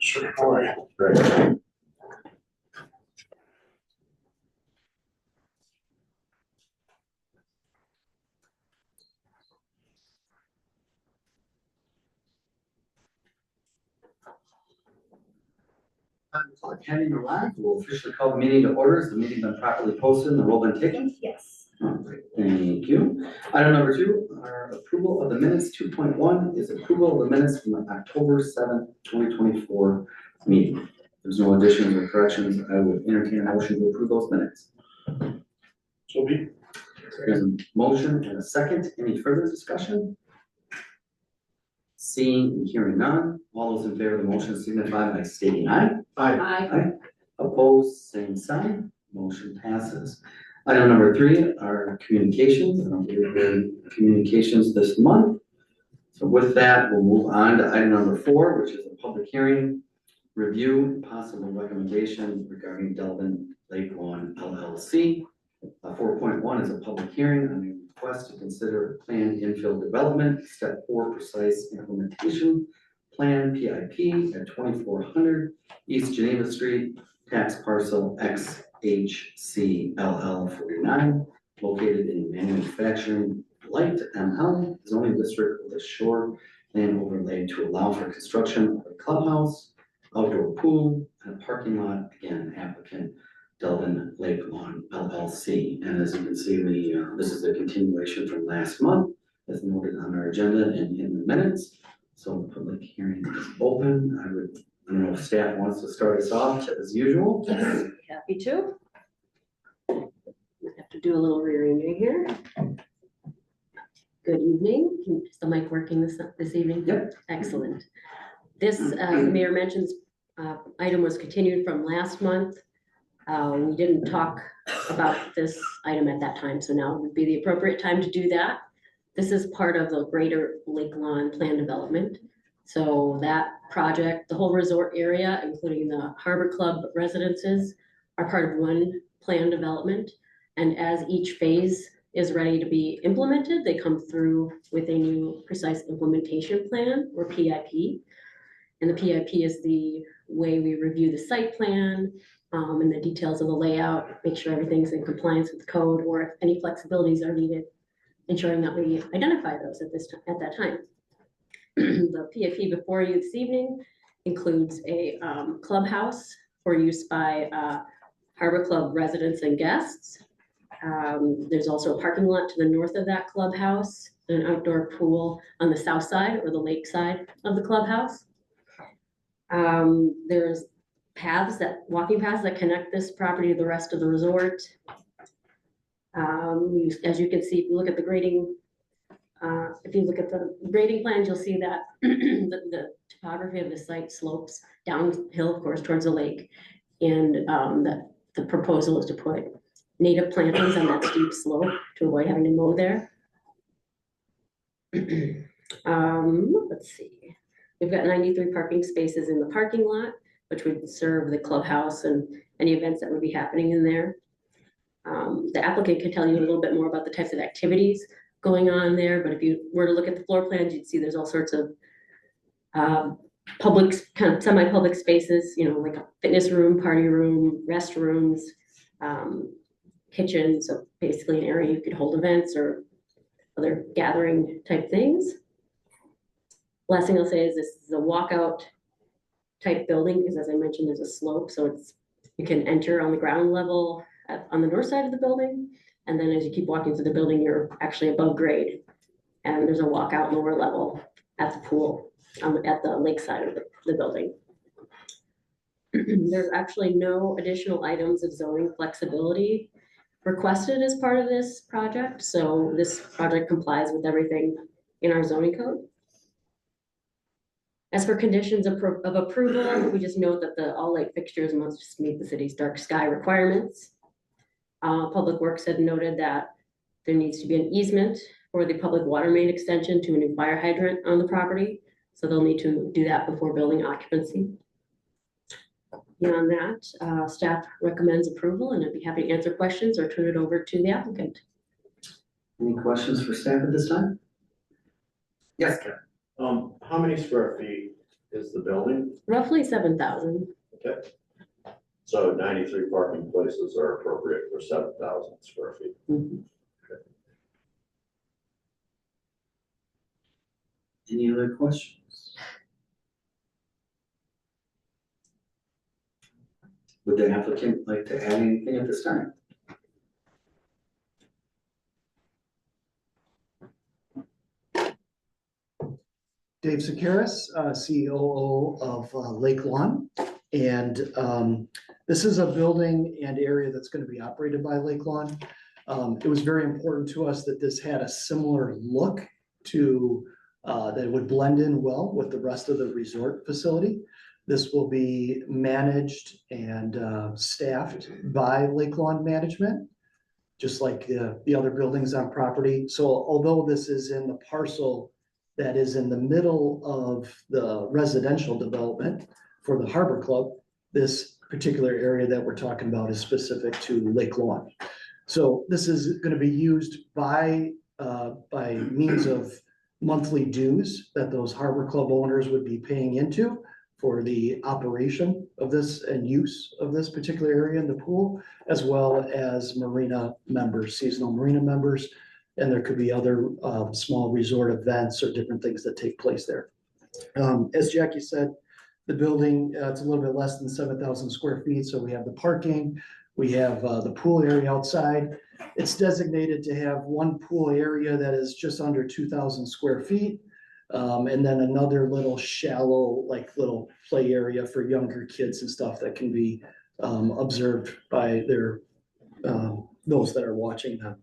Sure, boy. Right. Clock having arrived, we'll officially call the meeting to order. Has the meeting been properly posted and the roll been taken? Yes. All right, thank you. Item number 2, our approval of the minutes. 2.1 is approval of the minutes from the October 7th, 2024 meeting. If there's no additions or corrections, I would entertain a motion to approve those minutes. So be. There's a motion and a second. Any further discussion? Seeing and hearing none, all those in favor of the motion signify by stating aye. Aye. Opposed, same sign. Motion passes. Item number 3 are communications. I don't believe there are any communications this month. So with that, we'll move on to item number 4, which is a public hearing, review and possible recommendation regarding Delavan Lake Lawn LLC. 4.1 is a public hearing on the request to consider planned infill development, step 4 precise implementation plan PIP at 2400 East Geneva Street, tax parcel XHCLL 49, located in manufacturing light ML zoning district with a shore land overlay to allow for construction of a clubhouse, outdoor pool, and a parking lot. Again, applicant Delavan Lake Lawn LLC. And as you can see, this is a continuation from last month, as noted on our agenda and in the minutes. So the public hearing is open. I don't know if staff wants to start us off as usual. Happy to. We have to do a little rearranging here. Good evening. Is the mic working this evening? Yep. Excellent. This, the mayor mentions, item was continued from last month. We didn't talk about this item at that time, so now would be the appropriate time to do that. This is part of the greater Lake Lawn plan development. So that project, the whole resort area, including the Harbor Club residences, are part of one plan development. And as each phase is ready to be implemented, they come through with a new precise implementation plan, or PIP. And the PIP is the way we review the site plan, and the details of the layout, make sure everything's in compliance with the code, or if any flexibilities are needed, ensuring that we identify those at that time. The PIP before you this evening includes a clubhouse for use by Harbor Club residents and guests. There's also a parking lot to the north of that clubhouse, and an outdoor pool on the south side or the lake side of the clubhouse. There's walking paths that connect this property to the rest of the resort. As you can see, if you look at the grading, plans, you'll see that the topography of the site slopes downhill, of course, towards the lake. And the proposal is to put native plantings on that steep slope to avoid having to mow there. Let's see. We've got 93 parking spaces in the parking lot, which would serve the clubhouse and any events that would be happening in there. The applicant can tell you a little bit more about the types of activities going on there, but if you were to look at the floor plans, you'd see there's all sorts of public, kind of semi-public spaces, like a fitness room, party room, restrooms, kitchen. So basically an area you could hold events or other gathering type things. Last thing I'll say is this is a walkout type building, because as I mentioned, there's a slope, so you can enter on the ground level on the north side of the building, and then as you keep walking through the building, you're actually above grade, and there's a walkout lower level at the pool at the lake side of the building. There's actually no additional items of zoning flexibility requested as part of this project, so this project complies with everything in our zoning code. As for conditions of approval, we just note that the all light fixtures must just meet the city's dark sky requirements. Public Works had noted that there needs to be an easement for the public water main extension to a new fire hydrant on the property. So they'll need to do that before building occupancy. Beyond that, staff recommends approval, and I'd be happy to answer questions or turn it over to the applicant. Any questions for staff at this time? Yes, Kevin. How many square feet is the building? Roughly 7,000. Okay. So 93 parking places are appropriate for 7,000 square feet. Any other questions? Would the applicant like to add anything at this time? Dave Sakaris, COO of Lake Lawn. And this is a building and area that's going to be operated by Lake Lawn. It was very important to us that this had a similar look to, that it would blend in well with the rest of the resort facility. This will be managed and staffed by Lake Lawn Management, just like the other buildings on property. So although this is in the parcel that is in the middle of the residential development for the Harbor Club, this particular area that we're talking about is specific to Lake Lawn. So this is going to be used by means of monthly dues that those Harbor Club owners would be paying into for the operation of this and use of this particular area in the pool, as well as marina members, seasonal marina members. And there could be other small resort events or different things that take place there. As Jackie said, the building, it's a little bit less than 7,000 square feet. So we have the parking, we have the pool area outside. It's designated to have one pool area that is just under 2,000 square feet. And then another little shallow, like little play area for younger kids and stuff that can be observed by their those that are watching them.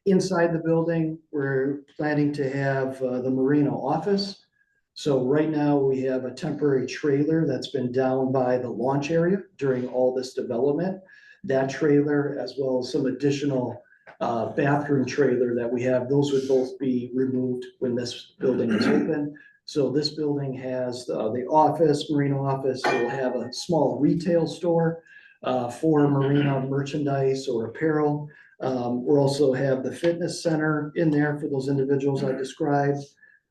Inside the building, we're planning to have the marina office. So right now we have a temporary trailer that's been down by the launch area during all this development. That trailer, as well as some additional bathroom trailer that we have, those would both be removed when this building is open. So this building has the office, marina office. It will have a small retail store for marina merchandise or apparel. We'll also have the fitness center in there for those individuals I described.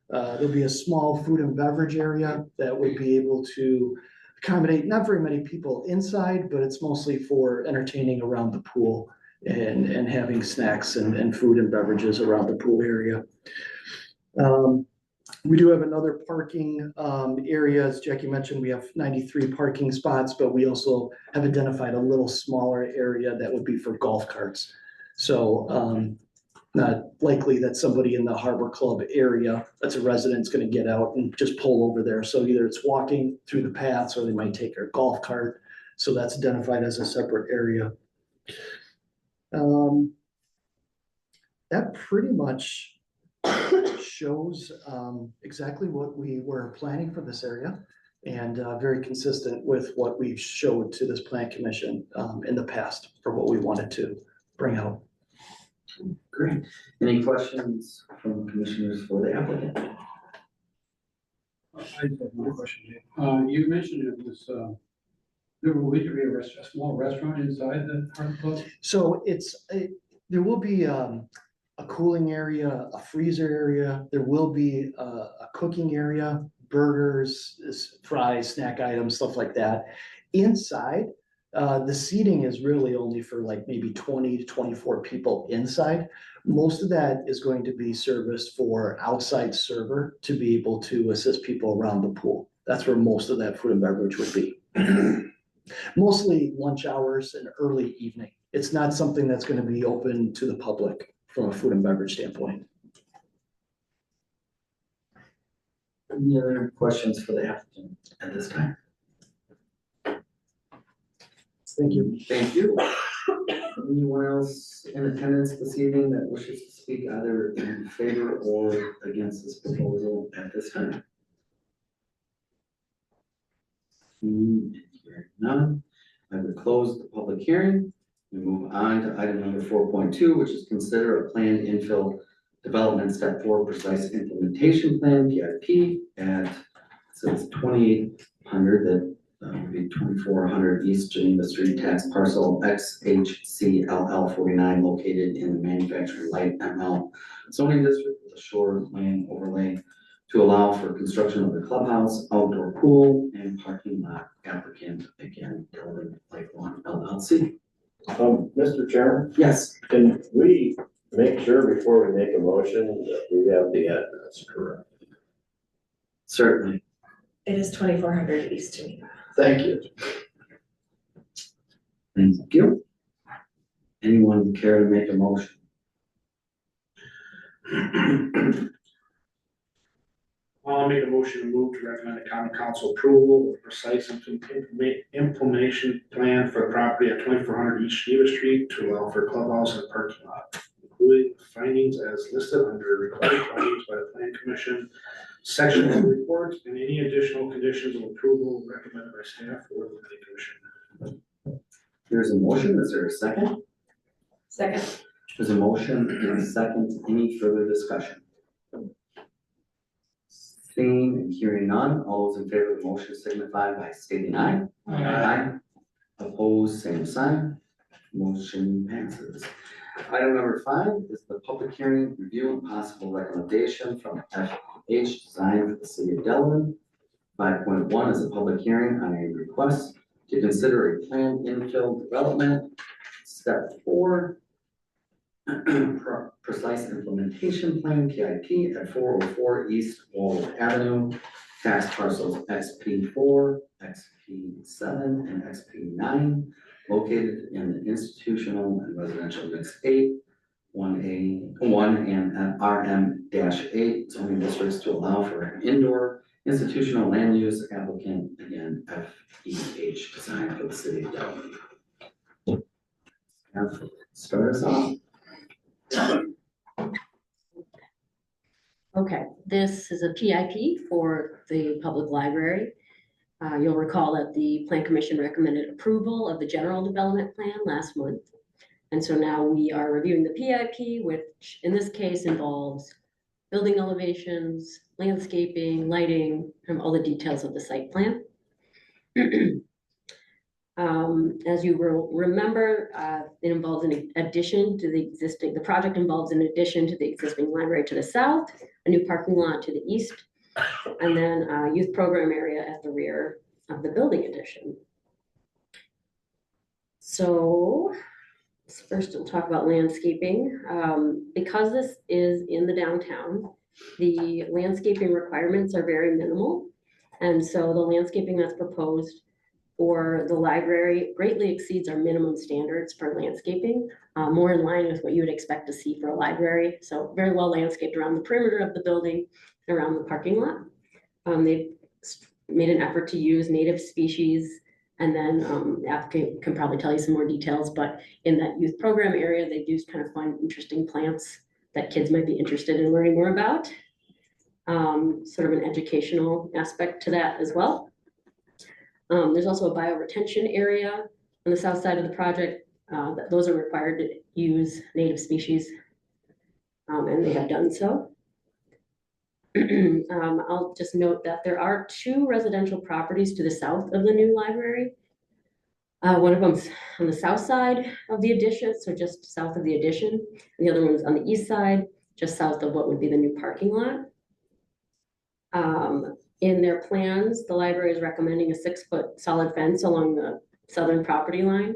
There'll be a small food and beverage area that would be able to accommodate not very many people inside, but it's mostly for entertaining around the pool and having snacks and food and beverages around the pool area. We do have another parking area. As Jackie mentioned, we have 93 parking spots, but we also have identified a little smaller area that would be for golf carts. So not likely that somebody in the Harbor Club area that's a resident is going to get out and just pull over there. So either it's walking through the paths or they might take their golf cart. So that's identified as a separate area. That pretty much shows exactly what we were planning for this area and very consistent with what we've showed to this plan commission in the past for what we wanted to bring out. Great. Any questions from commissioners for the applicant? I just have one question, Dave. You mentioned it was, there will be a small restaurant inside the Harbor Club? So there will be a cooling area, a freezer area. There will be a cooking area, burgers, fries, snack items, stuff like that. Inside, the seating is really only for like maybe 20 to 24 people inside. Most of that is going to be serviced for outside server to be able to assist people around the pool. That's where most of that food and beverage would be. Mostly lunch hours and early evening. It's not something that's going to be open to the public from a food and beverage standpoint. Any other questions for the applicant at this time? Thank you. Thank you. Anyone else in attendance this evening that wishes to speak either in favor or against this proposal at this time? None. I would close the public hearing. We move on to item number 4.2, which is consider a planned infill development step 4 precise implementation plan, PIP, at, so it's 2800, that would be 2400 East Geneva Street, tax parcel XHCLL 49, located in the manufacturing light ML zoning district with a shore lane overlay to allow for construction of the clubhouse, outdoor pool, and parking lot. Applicant, again, Delavan Lake Lawn LLC. Mr. Chairman, Yes, can we make sure before we make a motion that we have the address correct? certainly. It is 2400 East Geneva. Thank you. Thank you. Anyone care to make a motion? I'll make a motion to move to recommend the common council approval of precise implementation plan for the property at 2400 East Geneva Street to allow for clubhouse and parking lot, including findings as listed under required findings by the plan commission, section of the report, and any additional conditions of approval recommended by staff or the planning commission. There's a motion. Is there a second? Second. There's a motion and a second. Any further discussion? Seeing and hearing none, all those in favor of the motion signify by stating aye. Aye. Opposed, same sign. Motion passes. Item number 5 is the public hearing, review and possible recommendation from FH Design for the City of Delavan. 5.1 is a public hearing on a request to consider a planned infill development. Step 4, precise implementation plan, PIP, at 404 East Walworth Avenue, tax parcels XP4, XP7, and XP9, located in the institutional and residential mix 8, 1 and RM-8 zoning districts to allow for an indoor institutional land use. Applicant, again, FEH Design for the City of Delavan. Start us off. Okay, this is a PIP for the public library. You'll recall that the Plan Commission recommended approval of the general development plan last month. And so now we are reviewing the PIP, which in this case involves building elevations, landscaping, lighting, and all the details of the site plan. As you will remember, it involves an addition to the project involves an addition to the existing library to the south, a new parking lot to the east, and then a youth program area at the rear of the building addition. So first we'll talk about landscaping. Because this is in the downtown, the landscaping requirements are very minimal. And so the landscaping that's proposed for the library greatly exceeds our minimum standards for landscaping, more in line with what you would expect to see for a library. So very well landscaped around the perimeter of the building and around the parking lot. They've made an effort to use native species, and then the applicant can probably tell you some more details, but in that youth program area, they do kind of find interesting plants that kids might be interested in learning more about. Sort of an educational aspect to that as well. There's also a bioretention area on the south side of the project. Those are required to use native species, and they have done so. I'll just note that there are 2 residential properties to the south of the new library. One of them's on the south side of the addition, so just south of the addition. And the other one's on the east side, just south of what would be the new parking lot. In their plans, the library is recommending a 6-foot solid fence along the southern property line,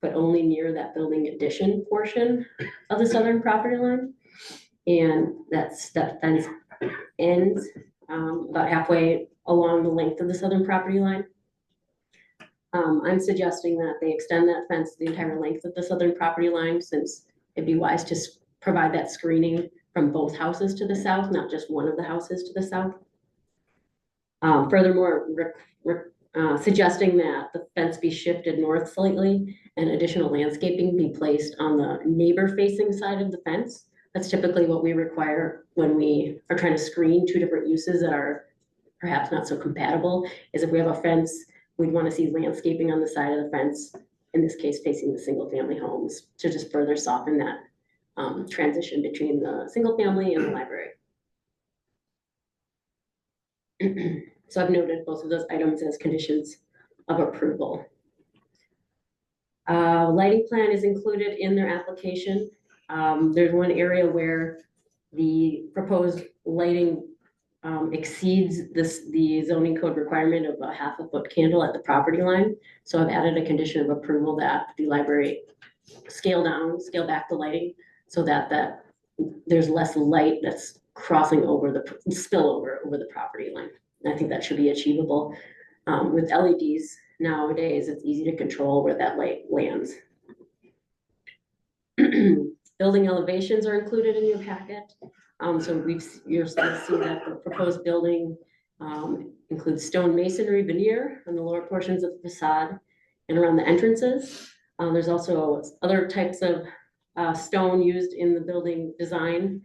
but only near that building addition portion of the southern property line. And that fence ends about halfway along the length of the southern property line. I'm suggesting that they extend that fence the entire length of the southern property line, since it'd be wise to provide that screening from both houses to the south, not just one of the houses to the south. Furthermore, suggesting that the fence be shifted north slightly and additional landscaping be placed on the neighbor-facing side of the fence. That's typically what we require when we are trying to screen 2 different uses that are perhaps not so compatible, is if we have a fence, we'd want to see landscaping on the side of the fence, in this case facing the single-family homes, to just further soften that transition between the single family and the library. So I've noted both of those items as conditions of approval. Lighting plan is included in their application. There's one area where the proposed lighting exceeds the zoning code requirement of a 1/2 foot candle at the property line. So I've added a condition of approval that the library scale back the lighting so that there's less light that's crossing over the spill over the property line. And I think that should be achievable. With LEDs nowadays, it's easy to control where that light lands. Building elevations are included in your packet. So you'll see that the proposed building includes stone masonry veneer on the lower portions of the facade and around the entrances. There's also other types of stone used in the building design.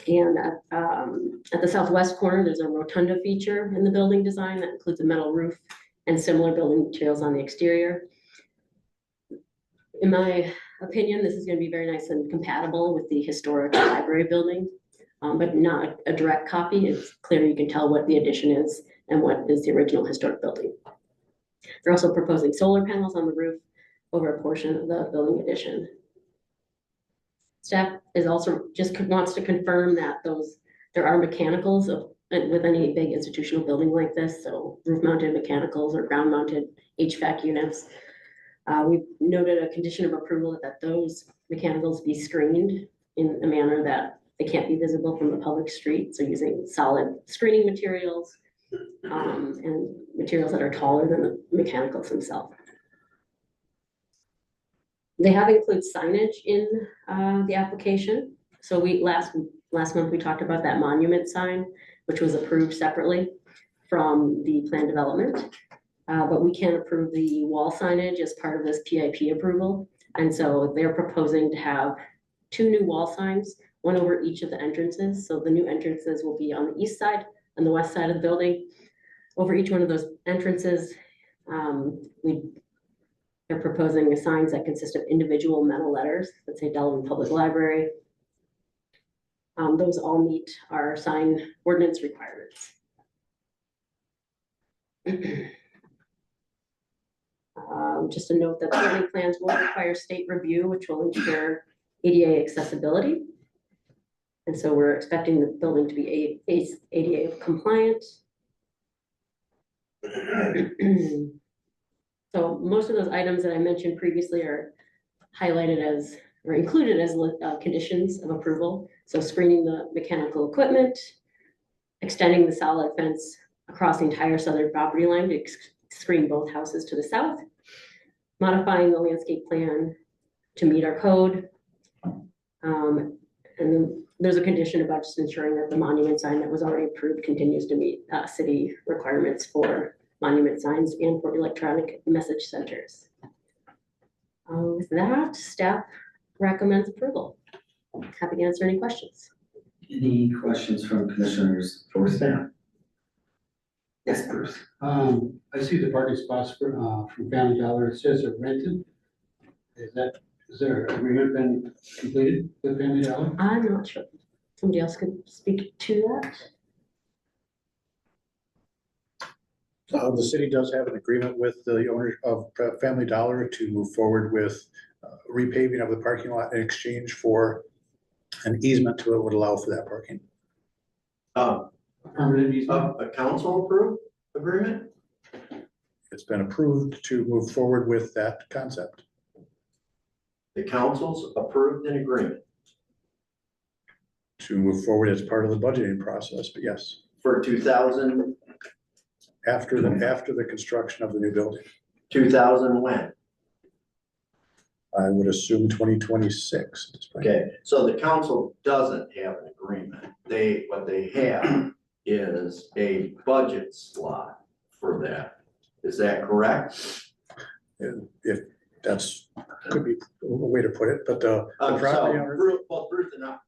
And at the southwest corner, there's a rotunda feature in the building design that includes a metal roof and similar building materials on the exterior. In my opinion, this is going to be very nice and compatible with the historic library building, but not a direct copy. It's clear you can tell what the addition is and what is the original historic building. They're also proposing solar panels on the roof over a portion of the building addition. Staff is also just wants to confirm that there are mechanicals with any big institutional building like this, so roof mounted mechanicals or ground mounted HVAC units. We've noted a condition of approval that those mechanicals be screened in a manner that they can't be visible from the public street. So using solid screening materials and materials that are taller than the mechanicals themselves. They have included signage in the application. So last month we talked about that monument sign, which was approved separately from the plan development. But we can't approve the wall signage as part of this PIP approval. And so they're proposing to have 2 new wall signs, one over each of the entrances. So the new entrances will be on the east side and the west side of the building. Over each one of those entrances, they're proposing signs that consist of individual metal letters that say Delavan Public Library. Those all meet our sign ordinance requirements. Just a note that building plans will require state review, which will ensure ADA accessibility. And so we're expecting the building to be ADA compliant. So most of those items that I mentioned previously are highlighted as, or included as conditions of approval. So screening the mechanical equipment, extending the solid fence across the entire southern property line to screen both houses to the south, modifying the landscape plan to meet our code. And then there's a condition about just ensuring that the monument sign that was already approved continues to meet city requirements for monument signs and for electronic message centers. With that, staff recommends approval. Happy to answer any questions. Any questions from commissioners for staff? Yes, Bruce. I see the parking spots from Family Dollar, it says they're rented. Is there an agreement been completed with Family Dollar? I'm not sure. Somebody else could speak to that. The city does have an agreement with the owner of Family Dollar to move forward with repaving of the parking lot in exchange for an easement to it would allow for that parking. Permanent easement? A council approved agreement? It's been approved to move forward with that concept. The council's approved an agreement To move forward as part of the budgeting process, but yes, for 2000 after the construction of the new building, when? I would assume 2026 at this point. Okay, so the council doesn't have an agreement. What they have is a budget slot for that. Is that correct? If that's, could be a way to put it, but the property owner.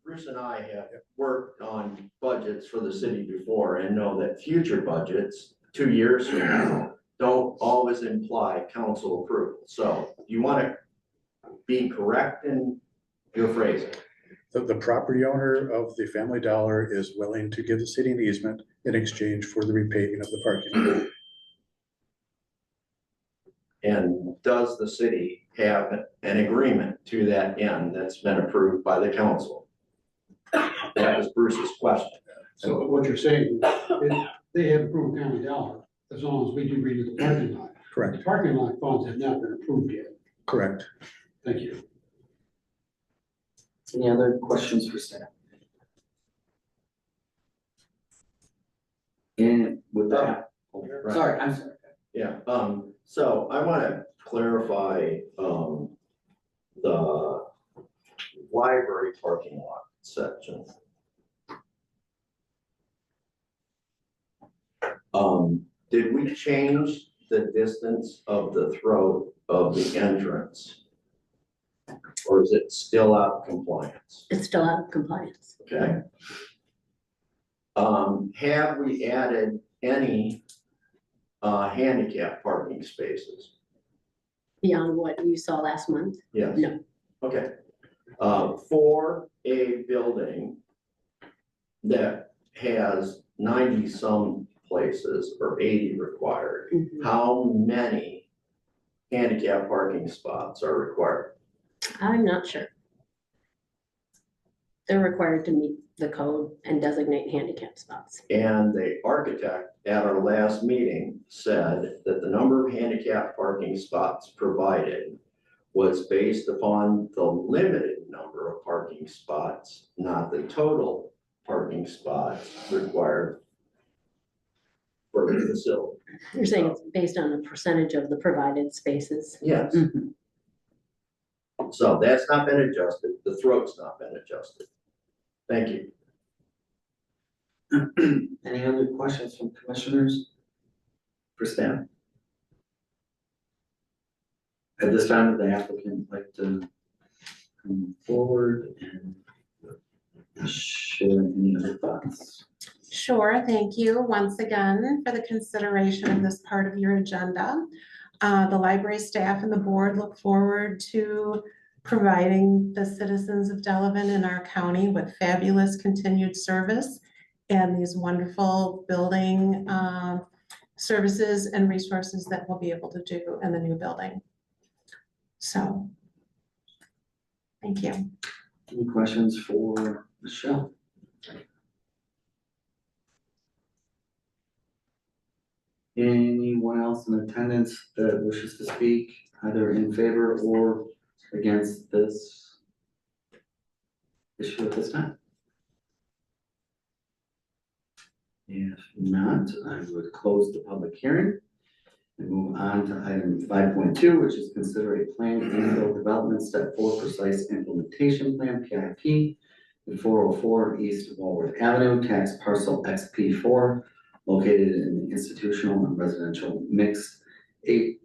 Bruce and I have worked on budgets for the city before and know that future budgets, 2 years from now, don't always imply council approval. So you want to be correct in your phrasing. The property owner of the Family Dollar is willing to give the city an easement in exchange for the repaving of the parking lot. And does the city have an agreement to that end that's been approved by the council? That was Bruce's question. So what you're saying, they have approved Family Dollar as long as we do redo the parking lot. Correct, The parking lot funds have not been approved yet. correct. Thank you. Any other questions for staff? And with that, Right. sorry, I'm sorry. Yeah, so I wanna clarify, the library parking lot section. Did we change the distance of the throat of the entrance? Or is it still out of compliance? It's still out of compliance. Okay. Have we added any, handicap parking spaces? Beyond what you saw last month? Yes. No. Okay. For a building that has 90-some places or 80 required, Mhm. how many handicap parking spots are required? I'm not sure. They're required to meet the code and designate handicap spots. And the architect at our last meeting said that the number of handicap parking spots provided was based upon the limited number of parking spots, not the total parking spots required for the facility. You're saying it's based on a percentage of the provided spaces? Yes, Mhm. so that's not been adjusted, the throat's not been adjusted. Thank you. Any other questions from commissioners for staff? At this time, would the applicant like to come forward and share any other thoughts? Sure, thank you once again for the consideration of this part of your agenda. The library staff and the board look forward to providing the citizens of Delavan and our county with fabulous continued service and these wonderful building services and resources that we'll be able to do in the new building. So, thank you. Any questions for Michelle? Anyone else in attendance that wishes to speak either in favor or against this issue at this time? If not, I would close the public hearing and move on to item 5.2, which is consider a planned infill development step 4 precise implementation plan, PIP, in 404 East Walworth Avenue, tax parcel XP4, located in the institutional and residential mixed 8-1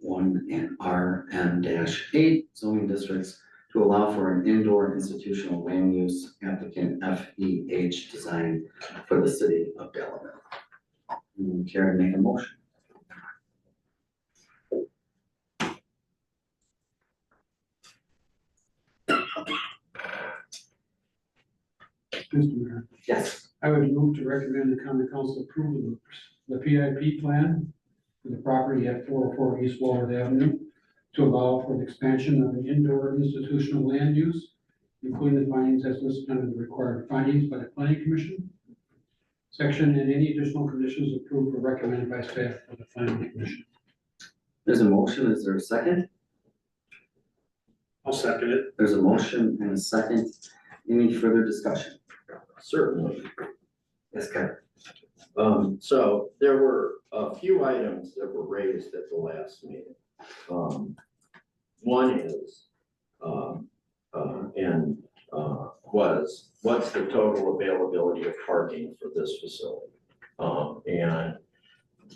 and RM-8 zoning districts to allow for an indoor institutional land use applicant FEH design for the city of Delavan. Anyone care to make a motion? Mr. Mayor, Yes. I would move to recommend the common council approval of the PIP plan for the property at 404 East Walworth Avenue to allow for the expansion of an indoor institutional land use, including the findings as listed under the required findings by the planning commission section and any additional conditions approved or recommended by staff for the planning commission. There's a motion. Is there a second? I'll second it. There's a motion and a second. Any further discussion? Certainly. Yes, Kevin. So there were a few items that were raised at the last meeting. One is, what's the total availability of parking for this facility? And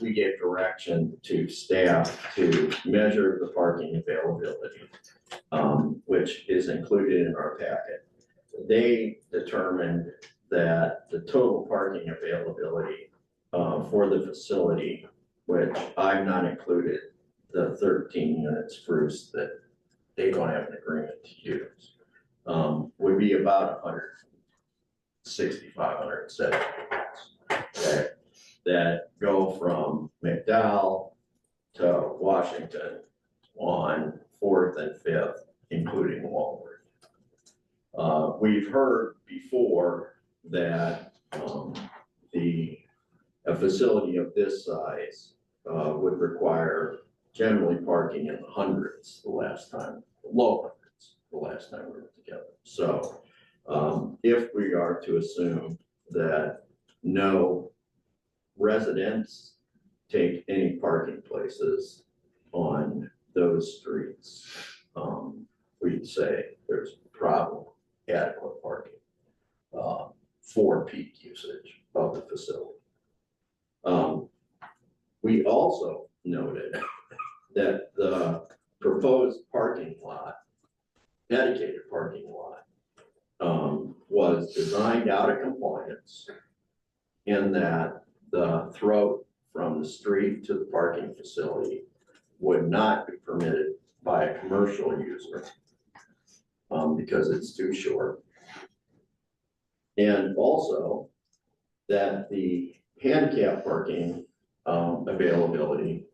we gave direction to staff to measure the parking availability, which is included in our packet. They determined that the total parking availability for the facility, which I've not included the 13 units, Bruce, that they don't have an agreement to use, would be about 165, 170 units that go from McDowell to Washington on 4th and 5th, including Walworth. We've heard before that, a facility of this size, would require generally parking in the hundreds the last time, low hundreds, the last time we were together. So, if we are to assume that no residents take any parking places on those streets, we'd say there's probably adequate parking for peak usage of the facility. We also noted that the proposed parking lot, dedicated parking lot, was designed out of compliance in that the throat from the street to the parking facility would not be permitted by a commercial user because it's too short. And also that the handicap parking availability,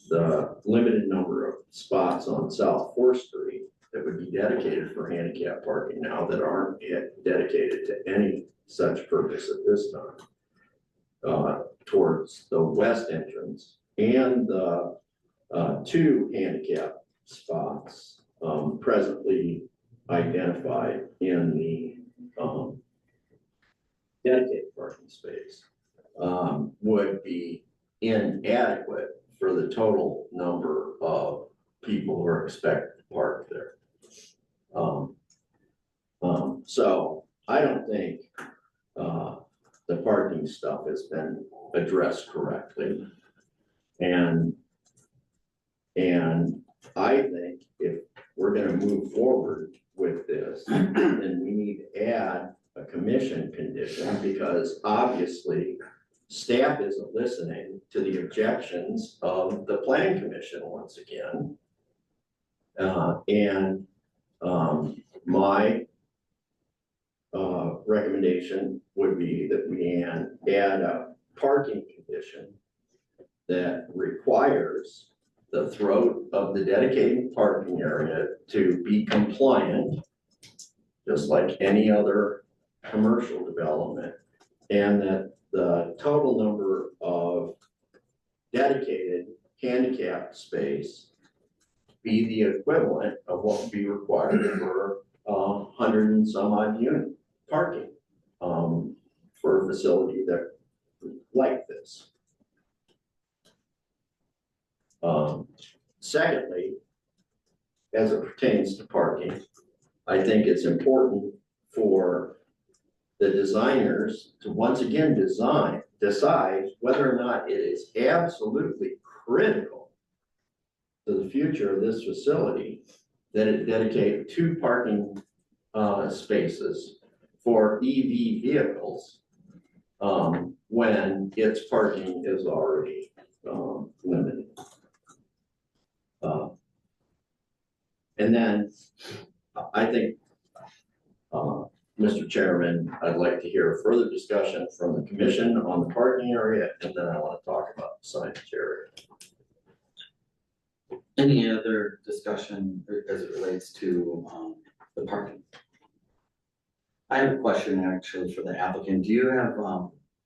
the limited number of spots on South 4th Street that would be dedicated for handicap parking now that aren't yet dedicated to any such purpose at this time, towards the west entrance, and the 2 handicap spots presently identified in the dedicated parking space would be inadequate for the total number of people who are expected to park there. So I don't think the parking stuff has been addressed correctly. And I think if we're gonna move forward with this, then we need to add a commission condition, because obviously staff isn't listening to the objections of the planning commission once again. My recommendation would be that we add a parking condition that requires the throat of the dedicated parking area to be compliant, just like any other commercial development, and that the total number of dedicated handicap space be the equivalent of what would be required for 100 and some odd unit parking for a facility that like this. Secondly, as it pertains to parking, I think it's important for the designers to once again decide whether or not it is absolutely critical to the future of this facility that it dedicate 2 parking spaces for EV vehicles when its parking is already limited. And then I think, Mr. Chairman, I'd like to hear further discussion from the commission on the parking area, and then I want to talk about the signage area. Any other discussion as it relates to the parking? I have a question actually for the applicant. Do you have,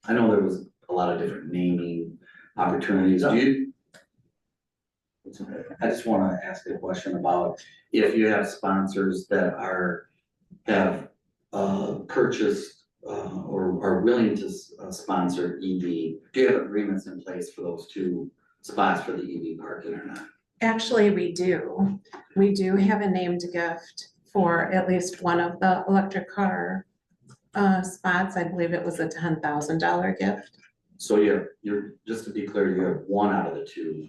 I know there was a lot of different naming opportunities. Do you? I just want to ask a question about if you have sponsors that have purchased or are willing to sponsor EV. Do you have agreements in place for those 2 spots for the EV parking or not? Actually, we do. We do have a named gift for at least one of the electric car spots. I believe it was a $10,000 gift. So you're, just to be clear, you have 1 out of the 2.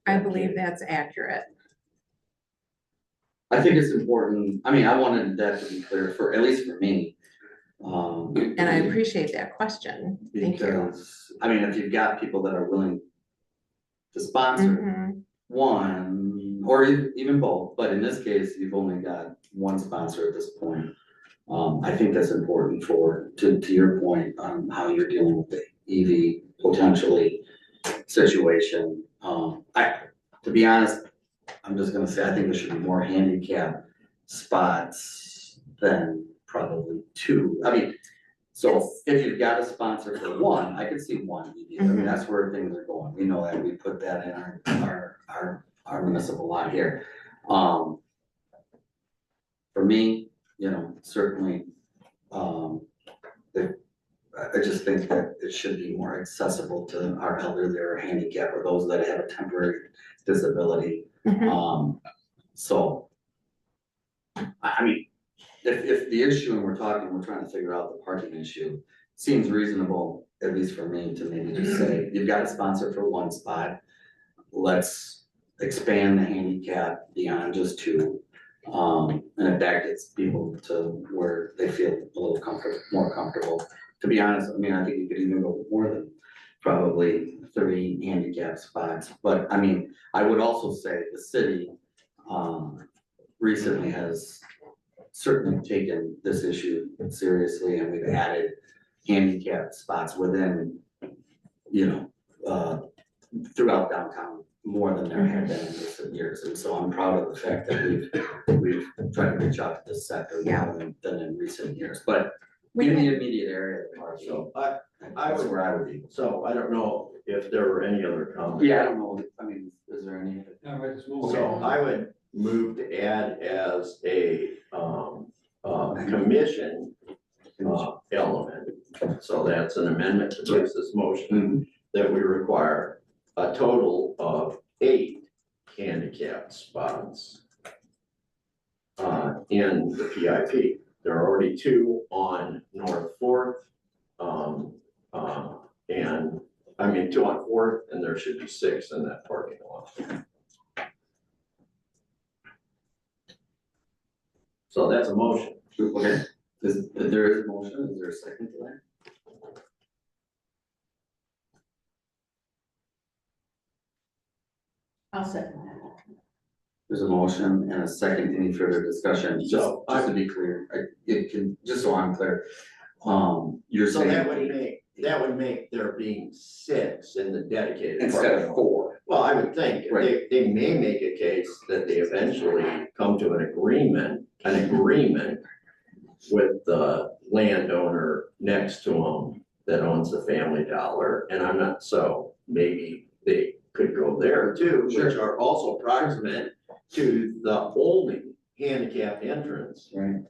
I believe that's accurate. I think it's important. I mean, I wanted that to be clear for, at least for me. And I appreciate that question. Thank you. Because, I mean, if you've got people that are willing to sponsor one, or even both, but in this case, you've only got 1 sponsor at this point. I think that's important to your point on how you're dealing with the EV potentially situation. To be honest, I'm just gonna say, I think there should be more handicap spots than probably 2. I mean, So It's- if you've got a sponsor for one, I could see one, I mean, Mhm. that's where things are going, we know that, we put that in our municipal lot here. For me, you know, certainly, I just think that it should be more accessible to our elderly or handicapped or those that have a temporary disability. Mhm. So, I mean, if the issue and we're trying to figure out the parking issue, seems reasonable, at least for me, to maybe just say, you've got a sponsor for one spot. Let's expand the handicap beyond just two. And if that gets people to where they feel a little more comfortable. To be honest, I mean, I think you could even go more than probably 3 handicap spots. But I mean, I would also say the city, recently has certainly taken this issue seriously, and we've added handicap spots within, you know, throughout downtown more than there have been in recent years. And so I'm proud of the fact that we've tried to reach out to this sector more than in recent years. But in the immediate area of the park, So that's where I would be. so I don't know if there were any other comments. Yeah, I don't know, I mean, is there any? All right, let's move So on. I would move to add as a, commission, element. So that's an amendment to Bruce's motion, that we require a total of 8 handicap spots in the PIP. There are already 2 on North Fourth, and I mean 2 on Fourth, and there should be 6 in that parking lot. So that's a motion. Okay, there is a motion, is there a second to that? I'll second that. There's a motion and a second, any further discussion, just So, to be clear, it can, just so I'm clear. You're So saying. that would make there being 6 in the dedicated. Instead parking of lot. 4. Well, I would think, Right. they may make a case that they eventually come to an agreement with the landowner next to them that owns the Family Dollar, and I'm not, so maybe they could go there too, which Sure. are also proximate to the only handicap entrance, Right.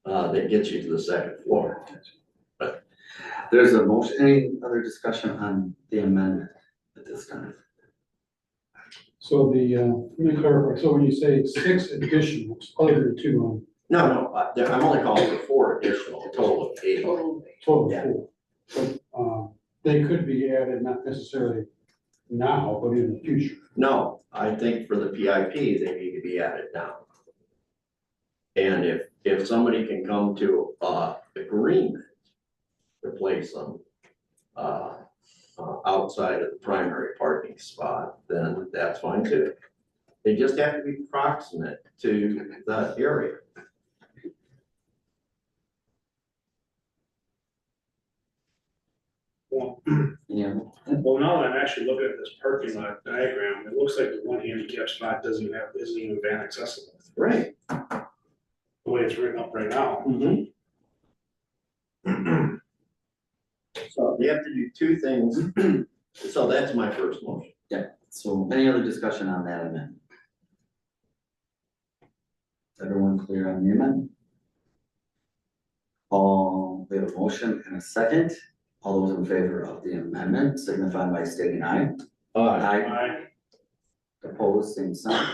that gets you to the 2nd floor. There's a motion, any other discussion on the amendment at this time? So let me clarify, so when you say 6 additionals, other than 2 on No, I'm only calling for 4 additional, a total of 8. total Yeah. 4. So, they could be added, not necessarily now, but in the future. No, I think for the PIP, they need to be added now. And if somebody can come to agreement to place them outside of the primary parking spot, then that's fine too. They just have to be proximate to the area. Well, Yeah. well, now that I'm actually looking at this parking lot diagram, it looks like the one handicap spot isn't even van accessible, Right. the way it's written up right now. So you have to do 2 things. So that's my first motion. So any other discussion on that amendment? Everyone clear on the amendment? We have a motion and a second. All those in favor of the amendment signify by stating aye. Aye. Opposed, same sign.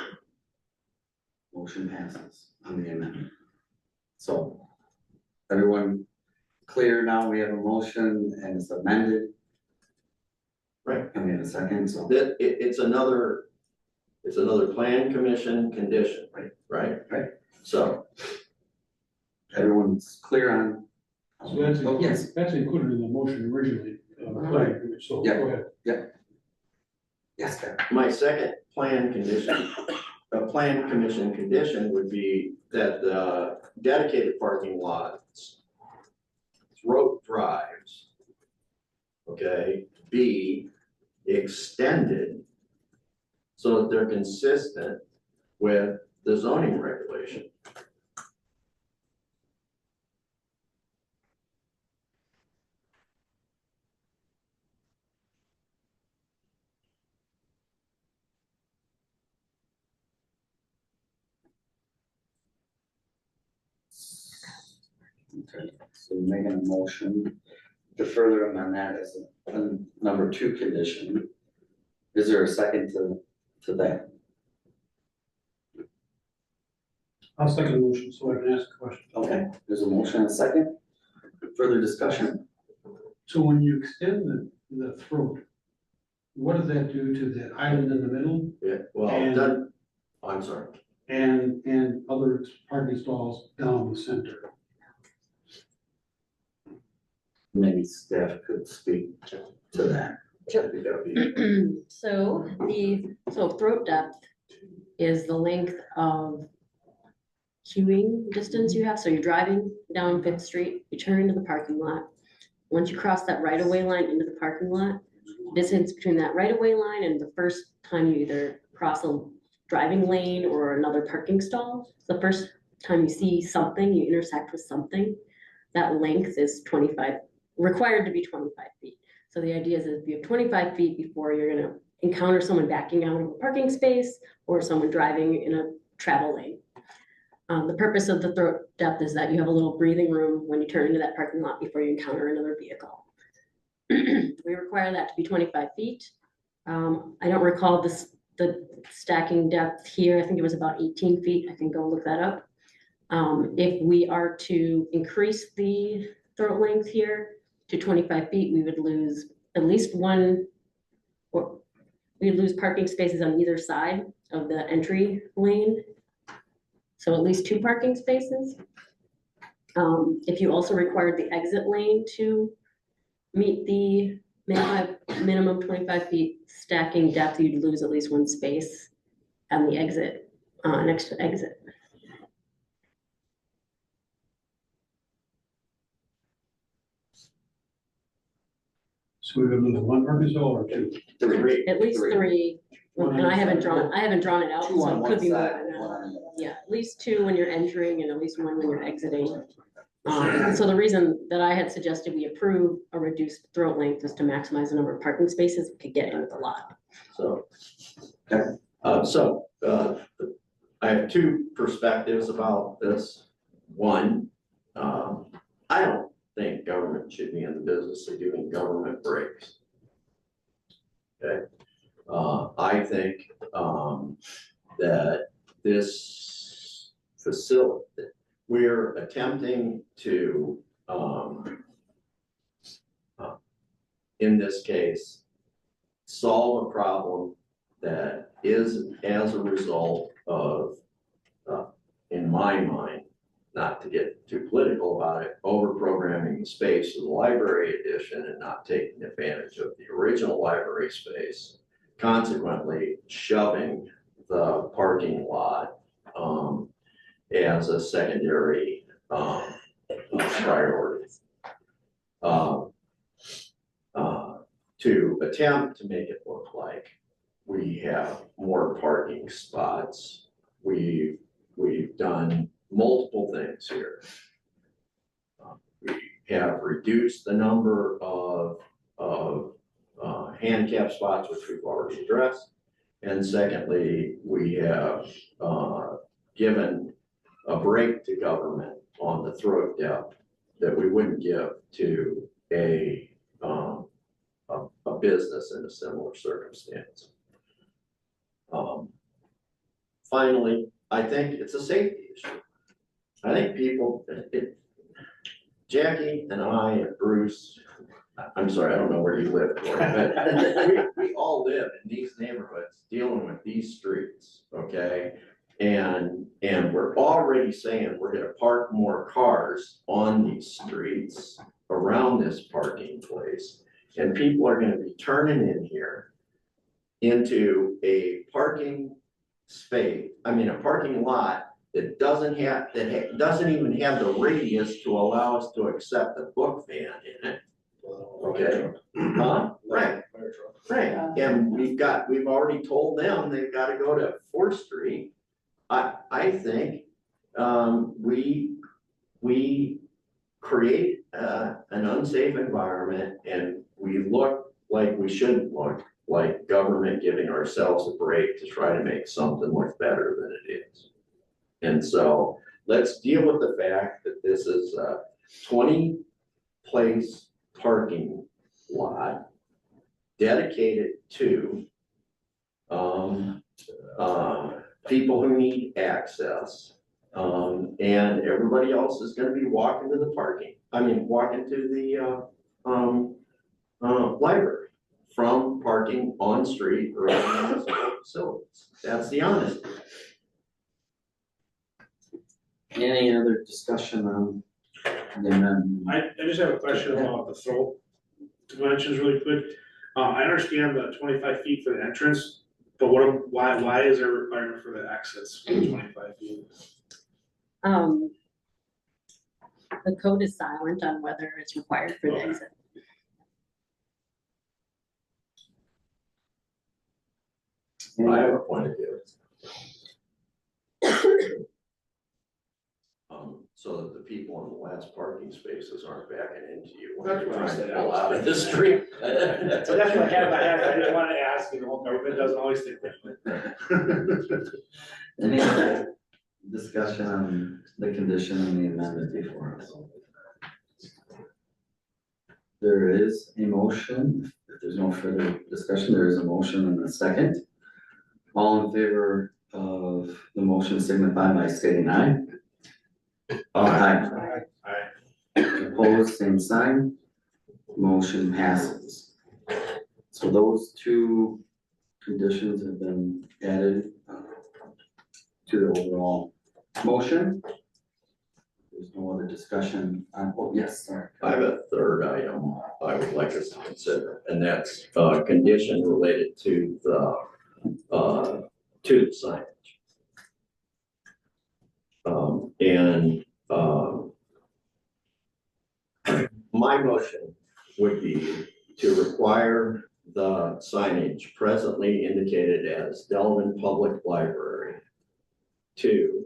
Motion passes on the amendment. So, everyone clear now? We have a motion and it's amended. Right. And we have a second, so. That, it's another plan commission condition, right? Right. So, Everyone's clear on? So that's Oh, yes. included, that's included in the motion originally, planning, so Yeah. go ahead. Yes, sir. my second plan condition, a plan commission condition would be that the dedicated parking lots, road drives, okay, be extended so that they're consistent with the zoning regulation. Okay, so making a motion to further amend that as a number 2 condition. Is there a second to that? I'll second the motion so I can ask a question. Okay, there's a motion and a second. Further discussion? So when you extend the throat, what does that do to the island in the middle Yeah, well, And- done, I'm sorry. and other parking stalls down the center? Maybe staff could speak to that. So throat depth is the length of queuing distance you have, so you're driving down Fifth Street, you turn into the parking lot. Once you cross that right-of-way line into the parking lot, distance between that right-of-way line and the first time you either cross a driving lane or another parking stall, the first time you see something, you intersect with something, that length is 25, required to be 25 feet. So the idea is if you have 25 feet before you're gonna encounter someone backing out of a parking space or someone driving in a travel lane. The purpose of the throat depth is that you have a little breathing room when you turn into that parking lot before you encounter another vehicle. We require that to be 25 feet. I don't recall the stacking depth here. I think it was about 18 feet. I can go look that up. If we are to increase the throat length here to 25 feet, we would lose at least one, or we'd lose parking spaces on either side of the entry lane. So at least 2 parking spaces. If you also required the exit lane to meet the minimum 25 feet stacking depth, you'd lose at least 1 space on the exit, next to exit. So we're gonna lose 1 parking stall or 2? Three. At least 3, and I haven't drawn it out, 2 so on it one could be more side, than that. 1 on the other. Yeah, at least 2 when you're entering and at least 1 when you're exiting. So the reason that I had suggested we approve a reduced throat length is to maximize the number of parking spaces we could get into the lot. So, I have 2 perspectives about this. One, I don't think government should be in the business of doing government breaks. Okay, I think, that this facility, we're attempting to, in this case, solve a problem that is as a result of, in my mind, not to get too political about it, over-programming the space of the library edition and not taking advantage of the original library space, consequently shoving the parking lot as a secondary priority. To attempt to make it look like we have more parking spots. We've done multiple things here. We have reduced the number of handicap spots, which we've already addressed. And secondly, we have given a break to government on the throat depth that we wouldn't give to a business in a similar circumstance. Finally, I think it's a safety issue. I think people, Jackie and I and Bruce, I'm sorry, I don't know where you live, Cory, but we all live in these neighborhoods dealing with these streets, okay? And we're already saying we're gonna park more cars on these streets around this parking place. And people are gonna be turning in here into a parking space, a parking lot that doesn't even have the radius to allow us to accept a book van in it. Okay, right, and we've already told them they've gotta go to 4th Street. I think, we create, an unsafe environment and we look like we shouldn't look like government giving ourselves a break to try to make something look better than it is. And so let's deal with the fact that this is 20-place parking lot dedicated to people who need access. And everybody else is gonna be walking to the walking to the library from parking on street or in municipal facilities. That's the honesty. Any other discussion on the amendment? I just have a question about the throat dimensions really quick. I understand the 25 feet for the entrance, but why is there a requirement for the exits for 25 feet? The code is silent on whether it's required for the Okay. exit. I have a point of view. So that the people in the last parking spaces aren't backing into you when That's you're what I trying to said. pull out of the street. So that's what I had in my head, I didn't wanna ask, government doesn't always think that. Any other discussion on the condition and the amendment before us? There is a motion. If there's no further discussion, there is a motion and a second. All in favor of the motion signify by stating aye. Aye. Opposed, same sign. Motion passes. So those two conditions have been added to the overall motion. There's no other discussion on, oh, yes, sir. I have a third item I would like us to consider, and that's a condition related to the signage. My motion would be to require the signage presently indicated as Delavan Public Library to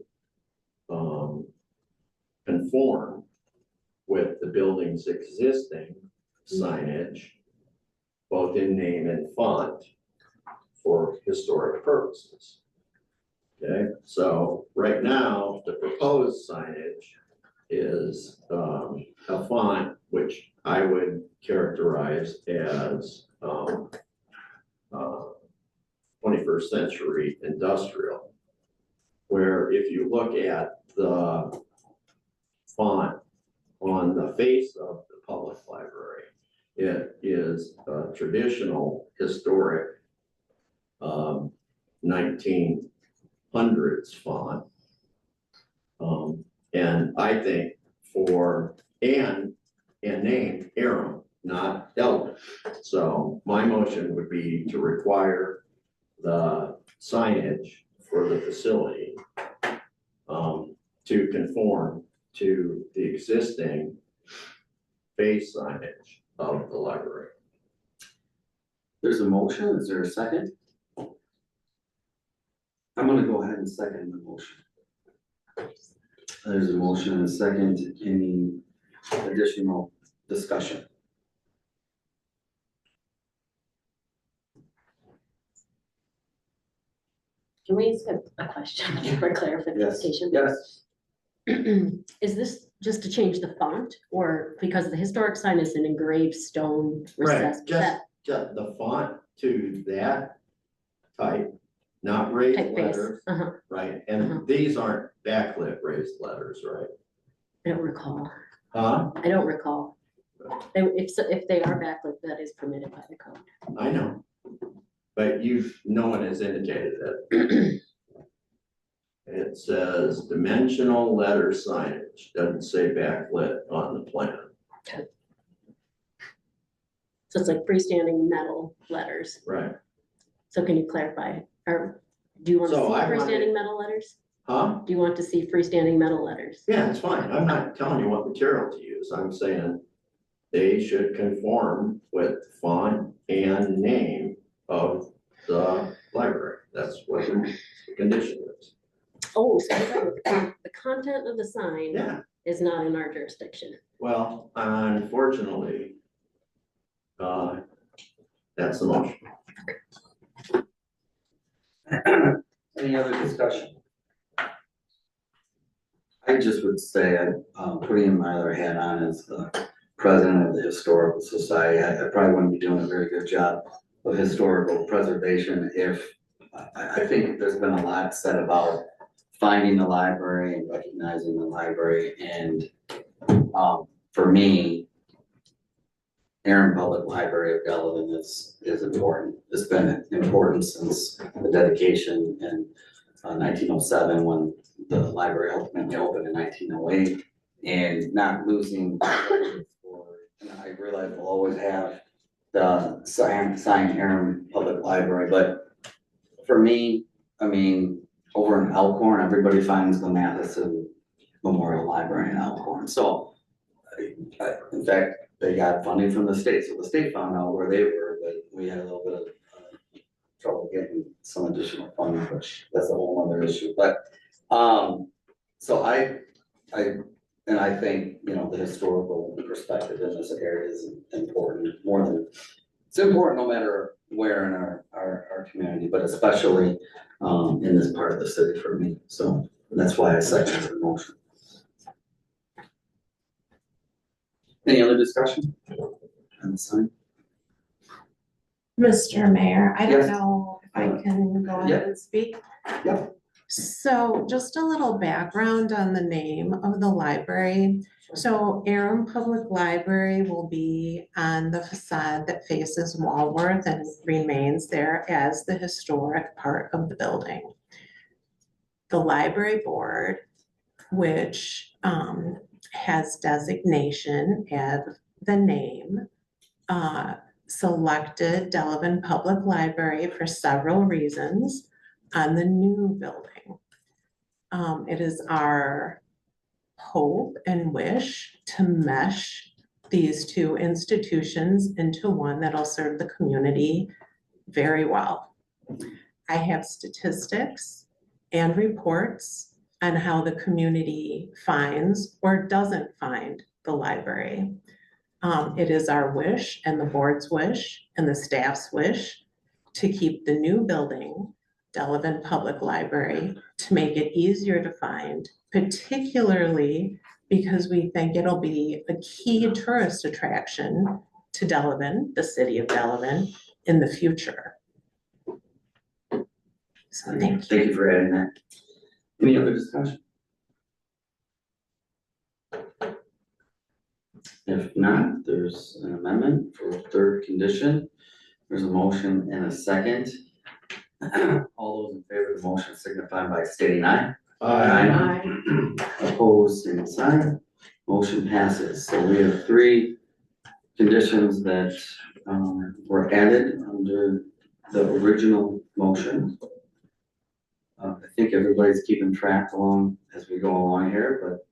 conform with the building's existing signage, both in name and font, for historic purposes. Okay, so right now, the proposed signage is a font which I would characterize as 21st century industrial, where if you look at the font on the face of the public library, it is a traditional historic 1900s font. And I think and named Aram, not Delavan. So my motion would be to require the signage for the facility to conform to the existing base signage of the library. There's a motion, is there a second? I'm gonna go ahead and second the motion. There's a motion and a second, any additional discussion? Can we ask a question for clarification? Yes, Is this just to change the font, or because the historic sign is an engraved stone recessed? Just the font to that type, not raised Typeface. letters, right? And these aren't backlit raised letters, right? I don't recall. Huh? I don't recall. If they are backlit, that is permitted by the code. I know. But no one has indicated that. It says dimensional letter signage, doesn't say backlit on the plan. So it's like freestanding metal letters. Right. So can you clarify, or do you want to see So I wanted- freestanding metal letters? Huh? Do you want to see freestanding metal letters? Yeah, it's fine. I'm not telling you what material to use. I'm saying they should conform with font and name of the library. That's what the condition is. Oh, so you're right. The content of the sign Yeah, is not in our jurisdiction. well, unfortunately, that's the motion. any other discussion? I just would say, putting my other hat on as the president of the Historical Society, I probably wouldn't be doing a very good job of historical preservation if, I think there's been a lot said about finding the library and recognizing the library, and, for me, Aaron Public Library of Delavan is important. It's been important since the dedication in 1907, when the library ultimately opened in 1908, and not losing. And I realize we'll always have the signed Aaron Public Library, but for me, I mean, over in Elkhorn, everybody finds the Matheson Memorial Library in Elkhorn. So, in fact, they got funding from the state, so the state found out where they were, but we had a little bit of trouble getting some additional funding, which that's a whole other issue. But so I think, you know, the historical perspective in this area is important, more than, it's important no matter where in our community, but especially in this part of the city for me. So that's why I second the motion. Any other discussion on the sign? Mr. Mayor, I don't Yes. know if I can go ahead and speak. Yep. So just a little background on the name of the library. So Aram Public Library will be on the facade that faces Walworth and remains there as the historic part of the building. The library board, which has designation as the name, selected Delavan Public Library for several reasons on the new building. It is our hope and wish to mesh these two institutions into one that'll serve the community very well. I have statistics and reports on how the community finds or doesn't find the library. It is our wish and the board's wish and the staff's wish to keep the new building, Delavan Public Library, to make it easier to find, particularly because we think it'll be a key tourist attraction to Delavan, the city of Delavan, in the future. So thank you. Thank you for adding that. Any other discussion? If not, there's an amendment for a third condition. There's a motion and a second. All those in favor of the motion signify by stating aye. Aye. Opposed, same sign. Motion passes. So we have three conditions that were added under the original motion. I think everybody's keeping track along as we go along here, but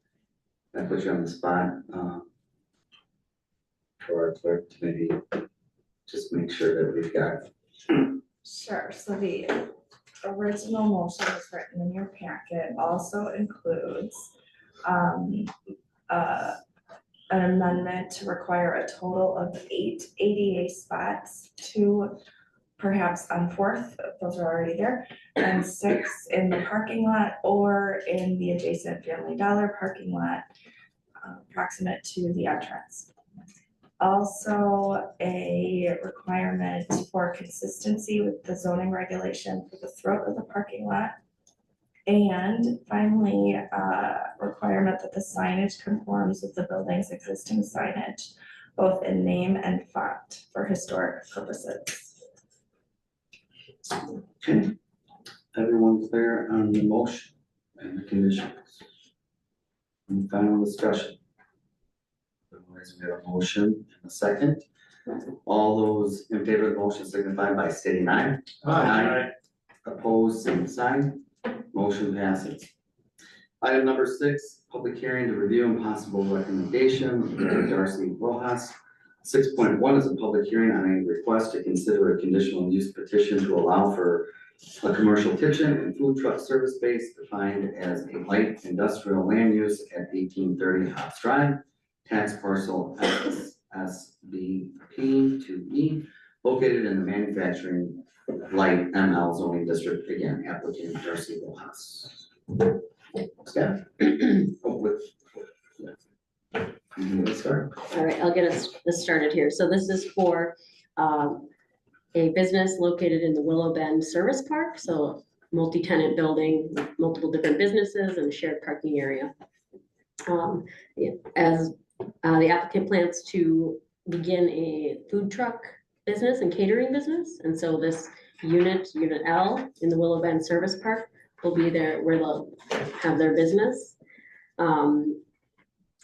I put you on the spot for our clerk to maybe just make sure that we've got. Sure, so the original motion is written in your packet, also includes an amendment to require a total of 8 ADA spots, 2 perhaps on Fourth, those are already there, and 6 in the parking lot or in the adjacent Family Dollar parking lot, proximate to the entrance. Also, a requirement for consistency with the zoning regulation for the throat of the parking lot. And finally, requirement that the signage conforms with the building's existing signage, both in name and font for historic purposes. Okay. Everyone clear on the motion and the conditions? And final discussion. Otherwise, we have a motion and a second. All those in favor of the motion signify by stating aye. Aye. Opposed, same sign. Motion passes. Item number 6, public hearing to review and possible recommendation of Darcy Rojas. 6.1 is a public hearing on a request to consider a conditional use petition to allow for a commercial kitchen and food truck service space defined as a light industrial land use at 1830 Hobbs Drive, tax parcel SBP2E, located in the manufacturing light ML zoning district. Again, applicant Darcy Rojas. Staff. with. Let's start. All right, I'll get us started here. So this is for a business located in the Willow Bend Service Park, so multi-tenant building, with multiple different businesses and a shared parking area. As the applicant plans to begin a food truck business and catering business, and so this unit L in the Willow Bend Service Park will be there where they'll have their business.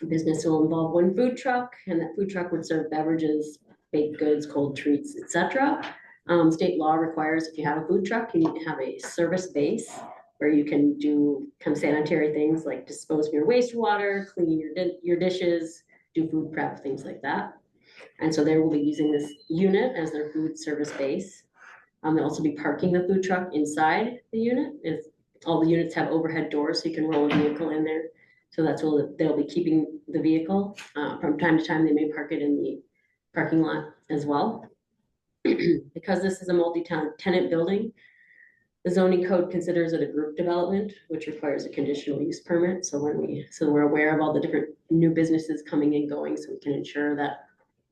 Business will involve one food truck, and that food truck would serve beverages, baked goods, cold treats, etc. State law requires if you have a food truck, you need to have a service base where you can do kind of sanitary things like dispose of your wastewater, clean your dishes, do food prep, things like that. And so they will be using this unit as their food service base. They'll also be parking the food truck inside the unit. All the units have overhead doors, so you can roll a vehicle in there. So that's where they'll be keeping the vehicle. From time to time, they may park it in the parking lot as well. Because this is a multi-tenant building, the zoning code considers it a group development, which requires a conditional use permit. So we're aware of all the different new businesses coming and going, so we can ensure that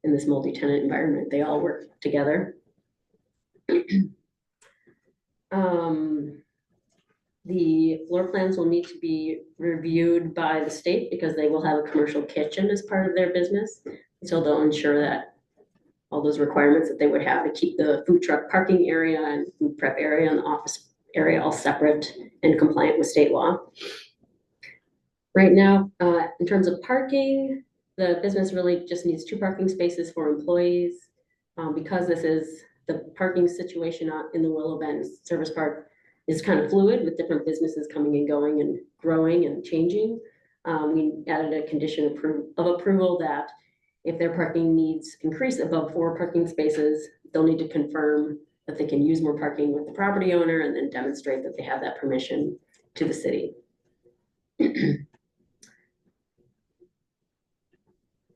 in this multi-tenant environment, they all work together. The floor plans will need to be reviewed by the state because they will have a commercial kitchen as part of their business. So they'll ensure that all those requirements that they would have to keep the food truck parking area and food prep area and the office area all separate and compliant with state law. Right now, in terms of parking, the business really just needs 2 parking spaces for employees. Because this is the parking situation in the Willow Bend Service Park is kind of fluid with different businesses coming and going and growing and changing. We added a condition of approval that if their parking needs increase above 4 parking spaces, they'll need to confirm that they can use more parking with the property owner and then demonstrate that they have that permission to the city.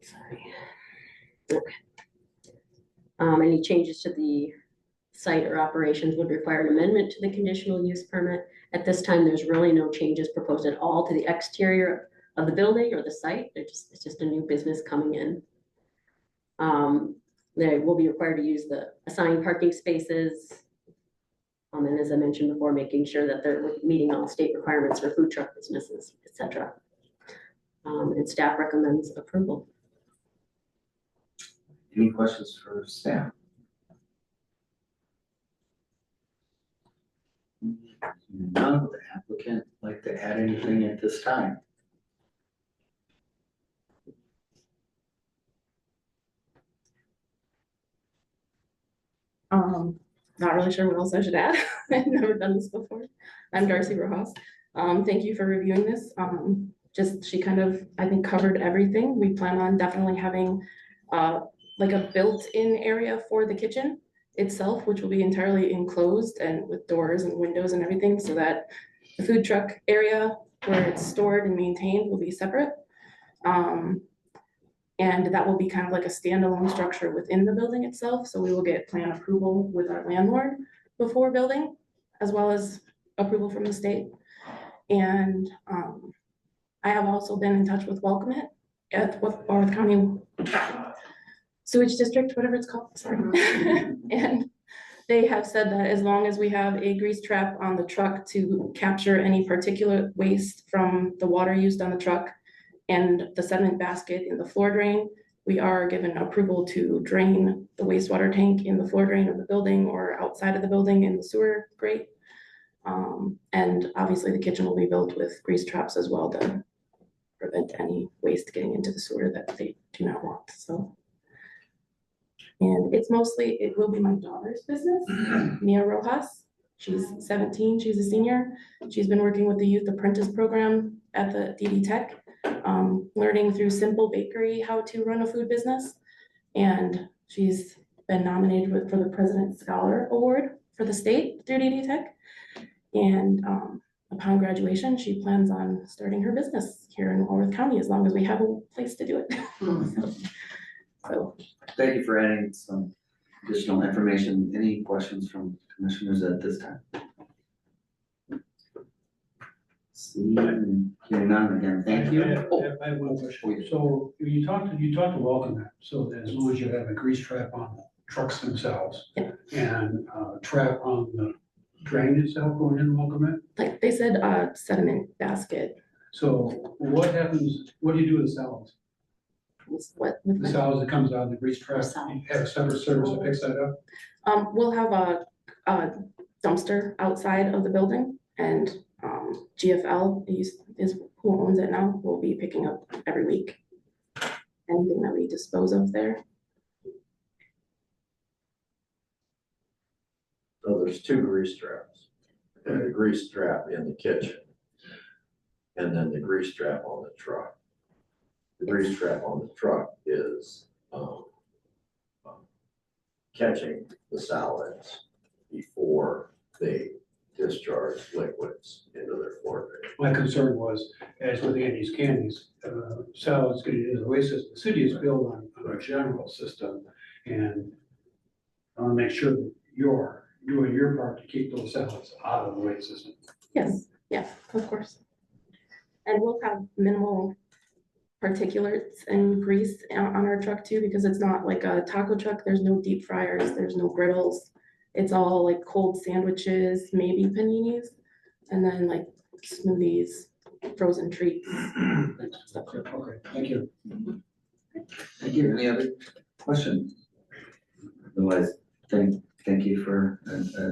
Sorry. Okay. Any changes to the site or operations would require an amendment to the conditional use permit. At this time, there's really no changes proposed at all to the exterior of the building or the site. It's just a new business coming in. They will be required to use the assigned parking spaces. And as I mentioned before, making sure that they're meeting all state requirements for food truck businesses, etc. And staff recommends approval. Any questions for staff? None. Would the applicant like to add anything at this time? Not really sure what else I should add. I've never done this before. I'm Darcy Rojas. Thank you for reviewing this. She kind of, I think, covered everything. We plan on definitely having like a built-in area for the kitchen itself, which will be entirely enclosed and with doors and windows and everything, so that the food truck area where it's stored and maintained will be separate. And that will be kind of like a standalone structure within the building itself. So we will get plan approval with our landlord before building, as well as approval from the state. And I have also been in touch with Welcome It at Barth County Sewage District, whatever it's called, sorry. And they have said that as long as we have a grease trap on the truck to capture any particulate waste from the water used on the truck and the sediment basket in the floor drain, we are given approval to drain the wastewater tank in the floor drain of the building or outside of the building in the sewer grate. And obviously the kitchen will be built with grease traps as well to prevent any waste getting into the sewer that they do not want. So, and it will be my daughter's business, Mia Rojas. She's 17, she's a senior. She's been working with the Youth Apprentice Program at the DD Tech, learning through simple bakery how to run a food business. And she's been nominated for the President's Scholar Award for the state through DD Tech. And upon graduation, she plans on starting her business here in Walworth County as long as we have a place to do it. So Thank you for adding some additional information. Any questions from commissioners at this time? Seeing, hearing none again, thank you. I have one question. So you talked to welcome that, so that as long as you have a grease trap on the trucks themselves and trap on the drain itself going in welcome it. Like they said, sediment basket So what happens, what do you do with the solids? was what. with The my- solids that comes out of the grease trap, you have a separate service that picks that up? We'll have a dumpster outside of the building and, GFL is who owns it now, will be picking up every week. Anything that we dispose of there. So there's two grease traps. And the grease trap in the kitchen. And then the grease trap on the truck. The grease trap on the truck is, catching the solids before they discharge liquids into their floor drain. My concern was, as with Andy's Candies, solids getting into the waste system, the city is built on a general system. And I wanna make sure that you're doing your part to keep those solids out of the waste system. Yes, yeah, of course. And we'll have minimal particulates and grease on our truck too, because it's not like a taco truck. There's no deep fryers, there's no griddles. It's all like cold sandwiches, maybe paninis, and then like smoothies, frozen treats. Stuff like that. Okay, thank you. Thank you. Any other questions? Otherwise, thank you for,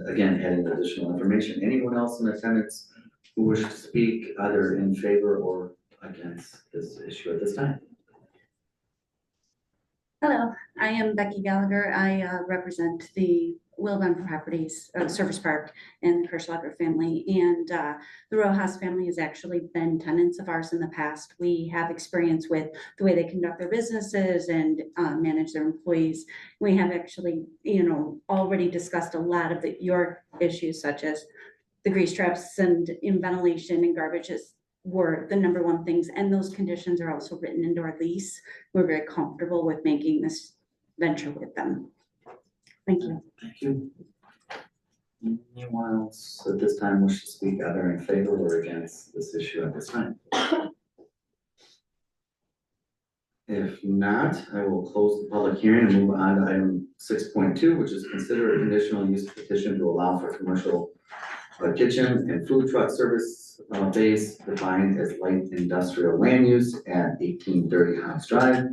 again, adding additional information. Anyone else in attendance who wish to speak either in favor or against this issue at this time? Hello, I am Becky Gallagher. I represent the Delavan Properties Service Park and the Kirschlager family. And the Rojas family has actually been tenants of ours in the past. We have experience with the way they conduct their businesses and manage their employees. We have actually, already discussed a lot of your issues, such as the grease traps and in ventilation and garbages were the number one things. And those conditions are also written into our lease. We're very comfortable with making this venture with them. Thank you. Thank you. Anyone else at this time wish to speak either in favor or against this issue at this time? If not, I will close the public hearing and move on to item 6.2, which is consider a conditional use petition to allow for commercial kitchen and food truck service base defined as light industrial land use at 1830 Hobbs Drive,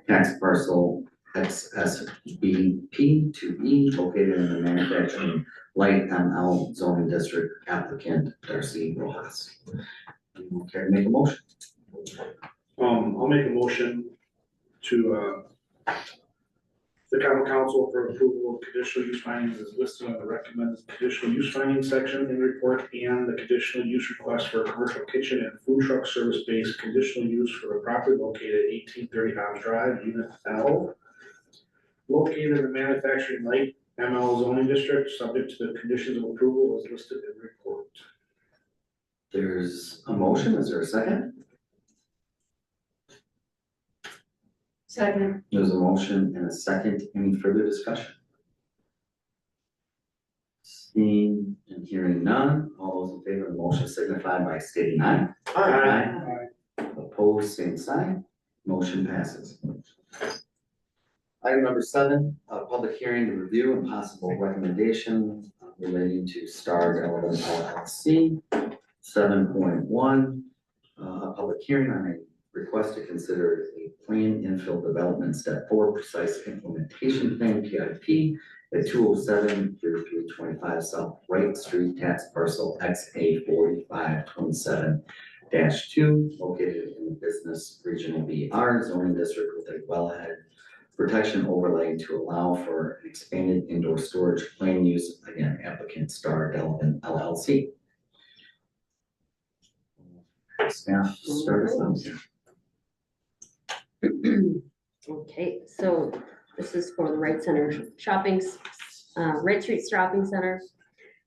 tax parcel XSBP2E, located in the manufacturing light ML zoning district, applicant Darcy Rojas. Anyone care to make a motion? I'll make a motion to, the common council for approval of conditional use findings is listed on the recommended conditional use findings section in the report, and the conditional use request for a commercial kitchen and food truck service based conditional use for the property located at 1830 Hobbs Drive, Unit L, located in the manufacturing light ML zoning district, subject to the conditions of approval as listed in the report. There's a motion. Is there a second? Second. There's a motion and a second. Any further discussion? Seeing and hearing none, all those in favor of the motion signify by stating aye. Aye. Opposed, same sign. Motion passes. Item number 7, public hearing to review and possible recommendation relating to Star Delavan LLC. 7.1, a public hearing on a request to consider a plan infill development step 4 precise implementation plan PIP at 207-325 South Wright Street, tax parcel XA4527-2, located in the Business Regional BR zoning district with a wellhead protection overlay to allow for an expanded indoor storage plan use. Again, applicant Star Delavan LLC. Staff, start us out. Okay, so this is for the Wright Center Wright Street Shopping Center.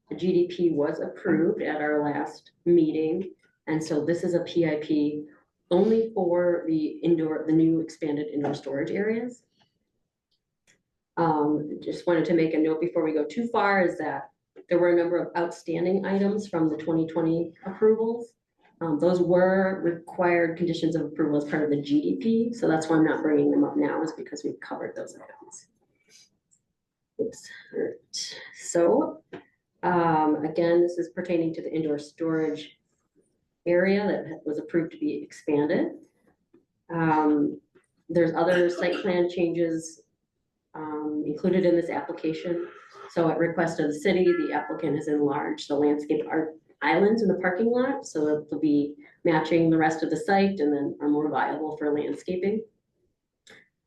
The GDP was approved at our last meeting, and so this is a PIP only for the new expanded indoor storage areas. Just wanted to make a note before we go too far is that there were a number of outstanding items from the 2020 approvals. Those were required conditions of approval as part of the GDP, so that's why I'm not bringing them up now, is because we've covered those items. Oops, alright. So, again, this is pertaining to the indoor storage area that was approved to be expanded. There's other site plan changes included in this application. So at request of the city, the applicant has enlarged the landscape art islands in the parking lot, so that they'll be matching the rest of the site and then are more viable for landscaping.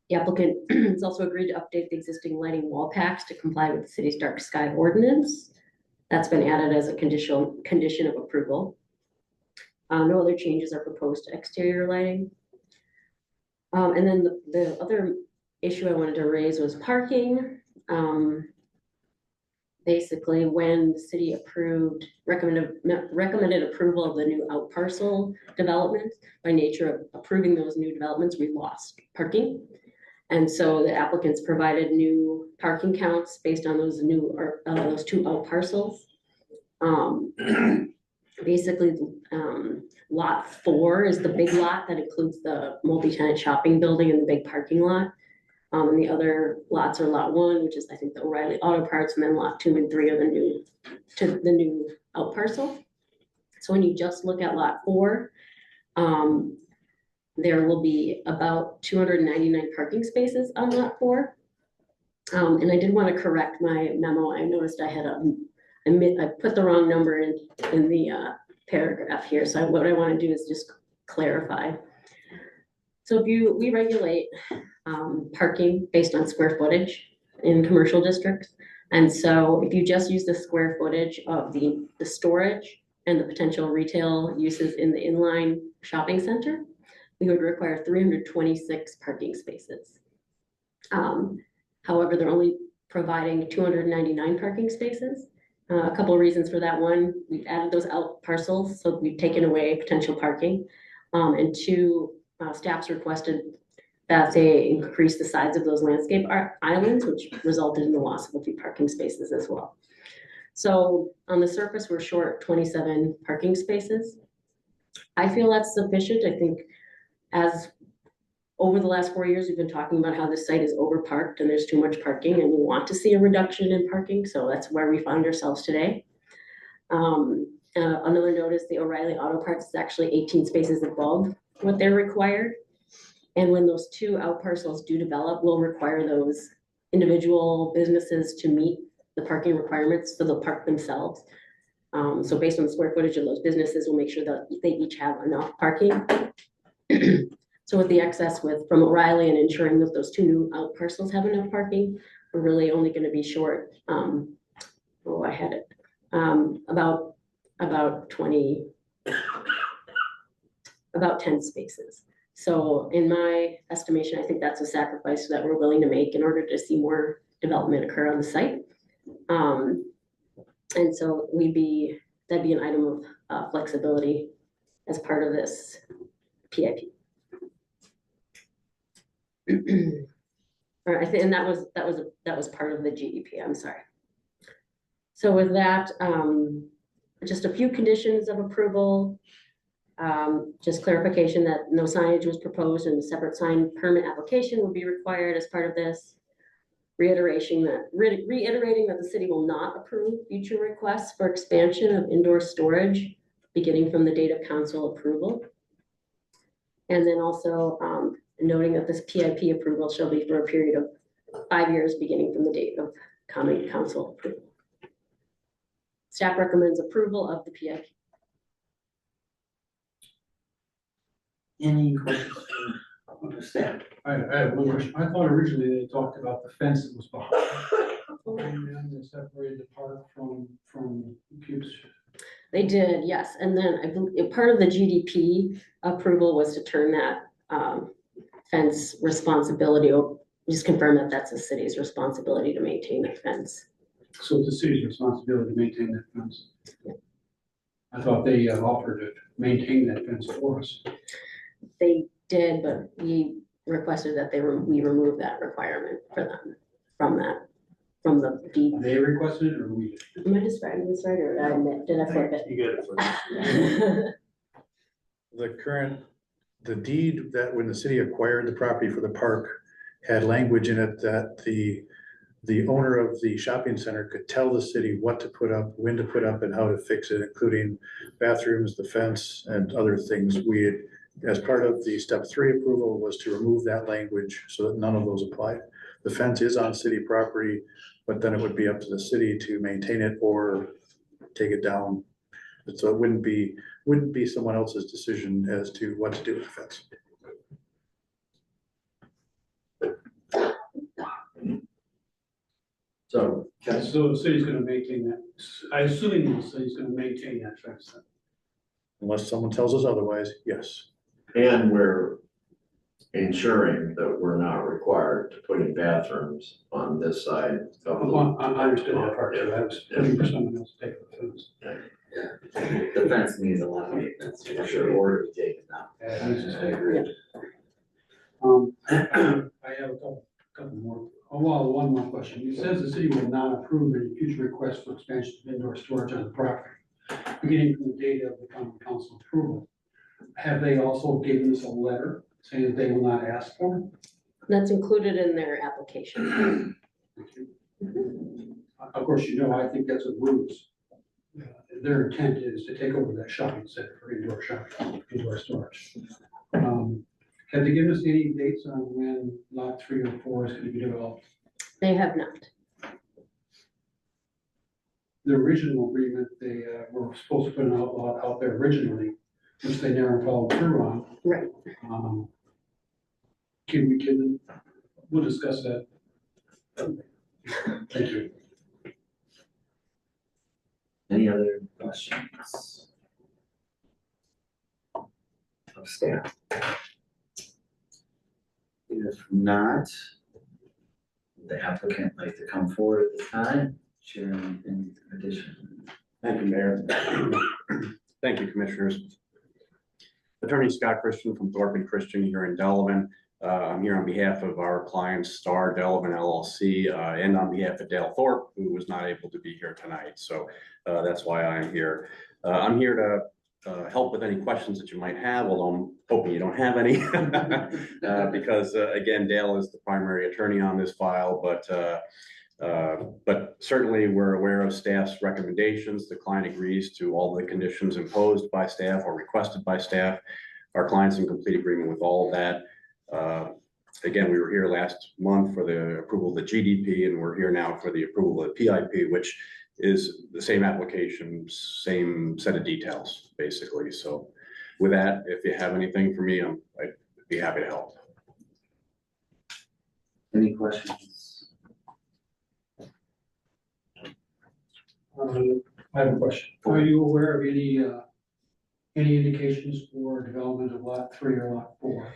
The applicant has also agreed to update the existing lighting wall packs to comply with the city's dark sky ordinance. That's been added as a condition of approval. No other changes are proposed to exterior lighting. And then the other issue I wanted to raise was parking. Basically, when the city recommended approval of the new out parcel development, by nature of approving those new developments, we lost parking. And so the applicants provided new parking counts based on those those two out parcels. Basically, lot 4 is the big lot that includes the multi-tenant shopping building and the big parking lot. And the other lots are lot 1, which is I think the O'Reilly Auto Parts, and then lot 2 and 3 are the new out parcel. So when you just look at lot 4, there will be about 299 parking spaces on lot 4. And I did want to correct my memo. I noticed I put the wrong number in the paragraph here. So what I want to do is just clarify. So we regulate parking based on square footage in commercial districts. And so if you just use the square footage of the storage and the potential retail uses in the inline shopping center, we would require 326 parking spaces. However, they're only providing 299 parking spaces. A couple of reasons for that. One, we've added those out parcels, so we've taken away potential parking. And 2, staff's requested that they increase the size of those landscape islands, which resulted in the loss of a few parking spaces as well. So on the surface, we're short 27 parking spaces. I feel that's sufficient. I think as over the last 4 years, we've been talking about how this site is overparked and there's too much parking, and we want to see a reduction in parking. So that's where we find ourselves today. Another note is the O'Reilly Auto Parts is actually 18 spaces above what they're required. And when those 2 out parcels do develop, we'll require those individual businesses to meet the parking requirements, so they'll park themselves. So based on the square footage of those businesses, we'll make sure that they each have enough parking. So with the excess from O'Reilly and ensuring that those 2 new out parcels have enough parking, we're really only going to be short. I had it about 10 spaces. So in my estimation, I think that's a sacrifice that we're willing to make in order to see more development occur on the site. And so that'd be an item of flexibility as part of this PIP. Or and that was part of the GDP. I'm sorry. So with that, just a few conditions of approval. Just clarification that no signage was proposed and a separate sign permit application will be required as part of this. Reiterating that the city will not approve future requests for expansion of indoor storage beginning from the date of council approval. And then also noting that this PIP approval shall be for a period of 5 years beginning from the date of common council approval. Staff recommends approval of the PIP. Any questions for the staff? I have one question. I thought originally they talked about the fence that was behind. And then they separated the park from Pugh's. They did, yes. And then I believe part of the GDP approval was to turn that fence responsibility, just confirm that that's the city's responsibility to maintain the fence. So it's the city's responsibility to maintain that fence. Yeah. I thought they offered to maintain that fence for us. They did, but we requested that we remove that requirement for them from the deed. They requested it or we did? Am I describing this right, or did I flip it? You get it. the deed that when the city acquired the property for the park had language in it that the owner of the shopping center could tell the city what to put up, when to put up, and how to fix it, including bathrooms, the fence, and other things. We had, as part of the step 3 approval, was to remove that language so that none of those applied. The fence is on city property, but then it would be up to the city to maintain it or take it down. So it wouldn't be someone else's decision as to what to do with the fence. So, So the city's gonna maintain that, I assuming the city's gonna maintain that fence then. Unless someone tells us otherwise, yes. and we're ensuring that we're not required to put in bathrooms on this side of the. I understand that part, too. I was looking for someone else to take the fence. The fence needs a lot of maintenance, for sure, or to be taken down. Yeah, it needs to stay. I agree. I have a couple more, well, one more question. It says the city will not approve any future requests for expansion of indoor storage on the property, beginning from the date of the common council approval. Have they also given us a letter saying that they will not ask for it? That's included in their application. Of course, you know, I think that's a ruse. Their intent is to take over that shopping center for indoor shopping, indoor storage. Have they given us any dates on when lot 3 or 4 is gonna be developed? They have not. The original agreement, they were supposed to put an outlaw out there originally, which they never followed through on. Right. We'll discuss that. Thank you. Any other questions? Of staff? If not, would the applicant like to come forward at this time, share anything additional? Thank you, Mayor. Thank you, Commissioners. Attorney Scott Christian from Thorpe and Christian here in Delavan. I'm here on behalf of our client, Star Delavan LLC, and on behalf of Dale Thorpe, who was not able to be here tonight. So that's why I'm here. I'm here to help with any questions that you might have, although I'm hoping you don't have any. Because again, Dale is the primary attorney on this file, but certainly we're aware of staff's recommendations. The client agrees to all the conditions imposed by staff or requested by staff. Our client's in complete agreement with all of that. Again, we were here last month for the approval of the GDP, and we're here now for the approval of the PIP, which is the same application, same set of details, basically. So with that, if you have anything for me, I'd be happy to help. Any questions? I have a question. Are you aware of any indications for development of lot 3 or lot 4?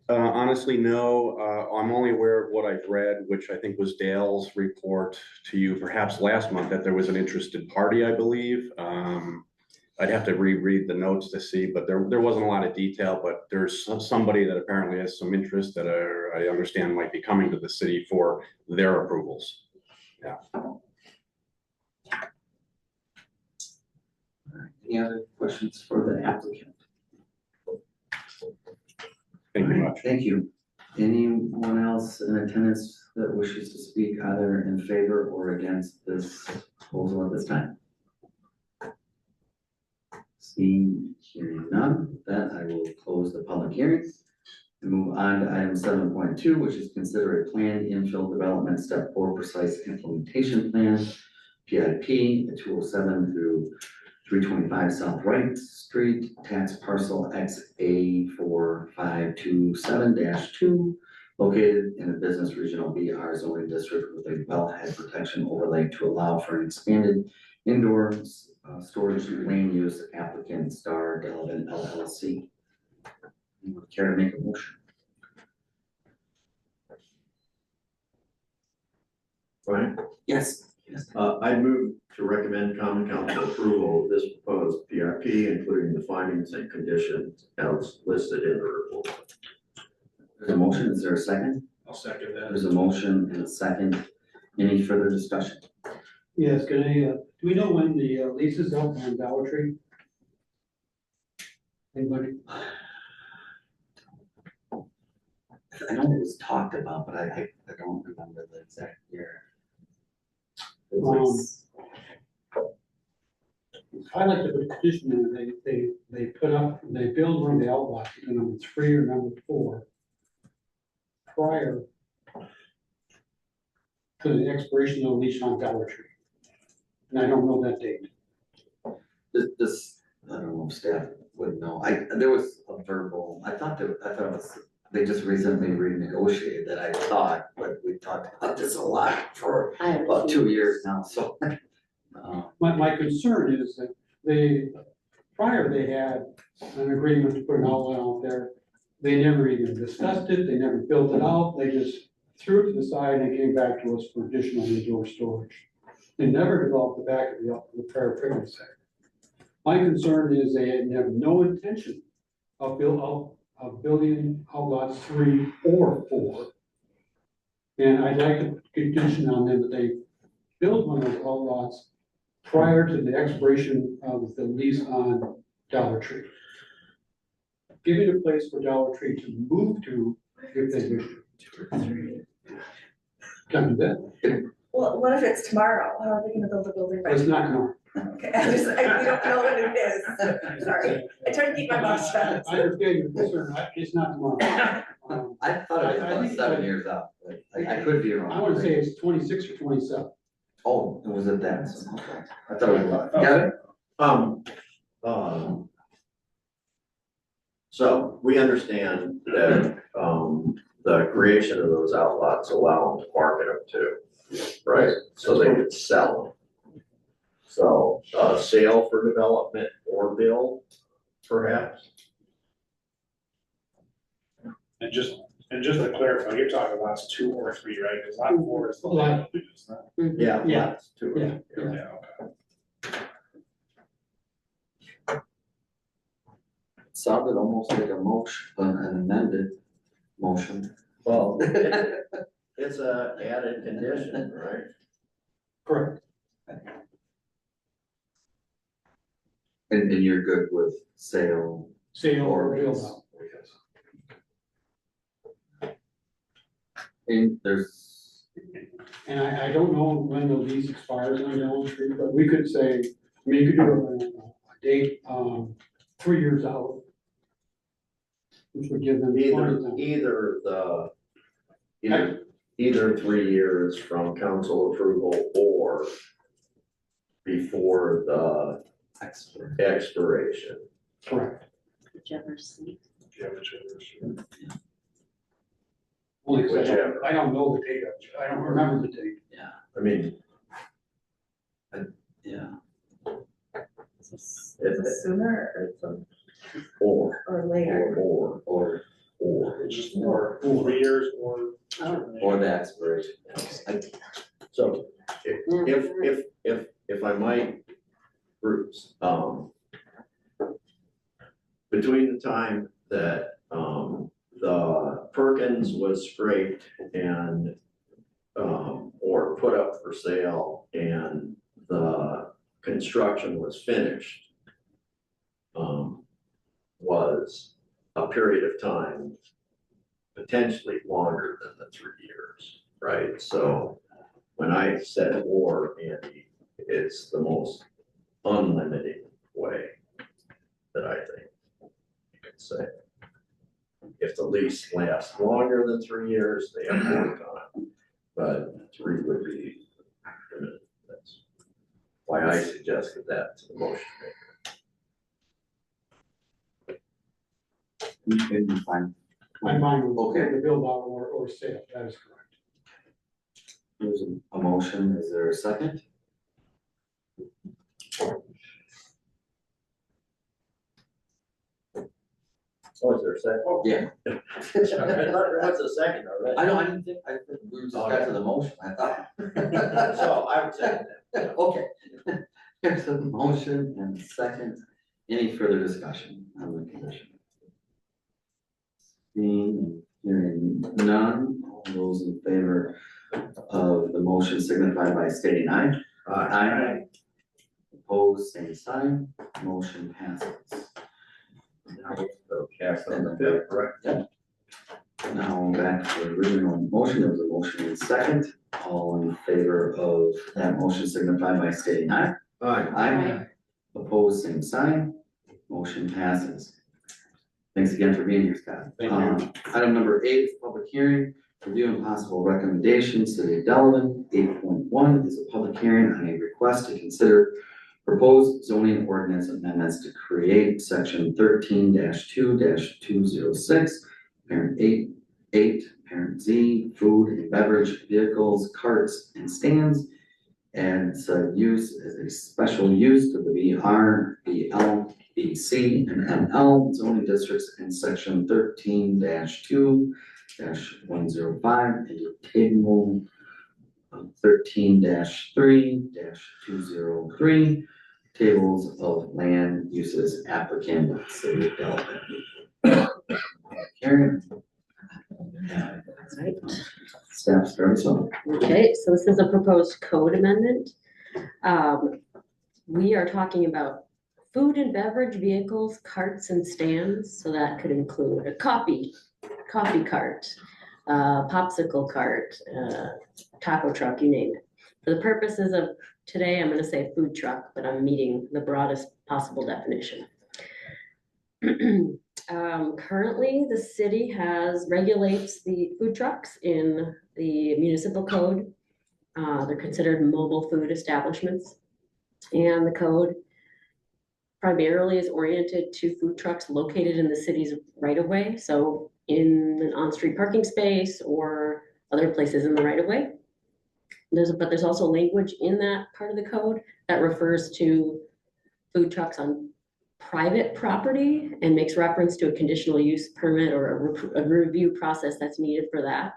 Honestly, no. I'm only aware of what I've read, which I think was Dale's report to you perhaps last month, that there was an interested party, I believe. I'd have to reread the notes to see, but there wasn't a lot of detail, but there's somebody that apparently has some interest that I understand might be coming to the city for their approvals. Yeah. Any other questions for the applicant? Thank you much. Thank you. Anyone else in attendance that wishes to speak either in favor or against this proposal at this time? Seeing, hearing none, then I will close the public hearing and move on to item 7.2, which is consider a planned infill development step 4 precise implementation plan, PIP, 207 through 325 South Wright Street, tax parcel XA4527-2, located in the business regional BR zoning district with a wellhead protection overlay to allow for an expanded indoor storage land use, applicant Star Delavan LLC. Anyone care to make a motion? Right? Yes. I move to recommend common council approval of this proposed PRP, including the findings and conditions as listed in the report. There's a motion. Is there a second? I'll second that. There's a motion and a second. Any further discussion? Yes, do we know when the lease is up on Dollar Tree? Anybody? I know it was talked about, but I don't remember the exact year. It was I like to put a condition in, they build one of the outlots, either number 3 or number 4. Prior to the expiration of the lease on Dollar Tree. And I don't know that date. this, I don't know if staff would know, there was a verbal, I thought it was, they just recently renegotiated that, I thought, but we talked about this a lot for I haven't about seen 2 this. years now, so. My concern is that prior they had an agreement to put an outlet out there. They never even discussed it, they never built it out, they just threw it to the side and came back to us for additional indoor storage. They never developed the back of the prior picnic center. My concern is they have no intention of building outlots 3 or 4. And I'd like to condition on them that they build one of those outlots prior to the expiration of the lease on Dollar Tree. Giving a place for Dollar Tree to move to if they wish to. Can do that. Well, what if it's tomorrow? How are they gonna build a building by It's not tomorrow? tomorrow. Okay, we don't know what it is. Sorry, I try to keep my mouth shut. I understand your concern, it's not tomorrow. I thought it was I about think 7 that- years out, but I could be wrong. I wanna say it's 26 or 27. Oh, was it that? Okay. I thought it was about, got it? So we understand that, the creation of those outlots allow them to market them too, right? So they could sell them. So, sale for development or build, perhaps? And just to clarify, you're talking lots 2 or 3, right? Because lot 4 is the land use, not. Yeah. Yeah. lots too. Yeah. Yeah, okay. Sounded almost like a motion, an amended motion. Well, it's a added condition, right? Correct. And you're good with sale? Sale or Or build lease. out. And there's, And I don't know when the lease expires on Dollar Tree, but we could say, I mean, you could do a date, 3 years out. Which would give them plenty of time. Either 3 years from council approval or before the expiration. Correct. Whichever seat. Yeah, whichever. Only 'cause Whichever. I don't know the date, I don't remember the date. I mean, yeah, Is it sooner or later? or It's just more 3 years or. the expiration. So if I might, Bruce, between the time that, the Perkins was scraped and, or put up for sale and the construction was finished, was a period of time potentially longer than the 3 years, right? So when I said or, Andy, it's the most unlimited way that I think you could say. If the lease lasts longer than 3 years, they have more time, but 3 would be, that's why I suggested that to the motion maker. You can be fine. I'm fine with Okay. the build out or sale, that is correct. There's a motion, is there a second? Oh, is there a second? Yeah. What's a second already? I know, I didn't think, we just got to the motion, I thought. So I would say that. Okay. There's a motion and a second. Any further discussion on the condition? Seeing and hearing none, all those in favor of the motion signify by stating aye. Aye. Opposed, same sign, motion passes. So cast on the fifth, correct? Now back to the original motion, there was a motion and second, all in favor of that motion signify by stating aye. Aye. Aye. Opposed, same sign, motion passes. Thanks again for being here, Scott. Thank you. Item number 8 is public hearing, review and possible recommendations, City of Delavan. 8.1 is a public hearing on a request to consider proposed zoning ordinance amendments to create section 13-2-206, parent 8, parent Z, food and beverage vehicles, carts and stands, and said use as a special use to the BR, BL, BC, and ML zoning districts in section 13-2-105 into table 13-3-203, tables of land uses applicant, City of Delavan. Karen? Right. Staff starts on. Okay, so this is a proposed code amendment. We are talking about food and beverage vehicles, carts and stands, so that could include a coffee cart, popsicle cart, taco truck, you name it. For the purposes of today, I'm gonna say food truck, but I'm meeting the broadest possible definition. Currently, the city regulates the food trucks in the municipal code. They're considered mobile food establishments. And the code primarily is oriented to food trucks located in the city's right of way. So in an on-street parking space or other places in the right of way. But there's also language in that part of the code that refers to food trucks on private property and makes reference to a conditional use permit or a review process that's needed for that.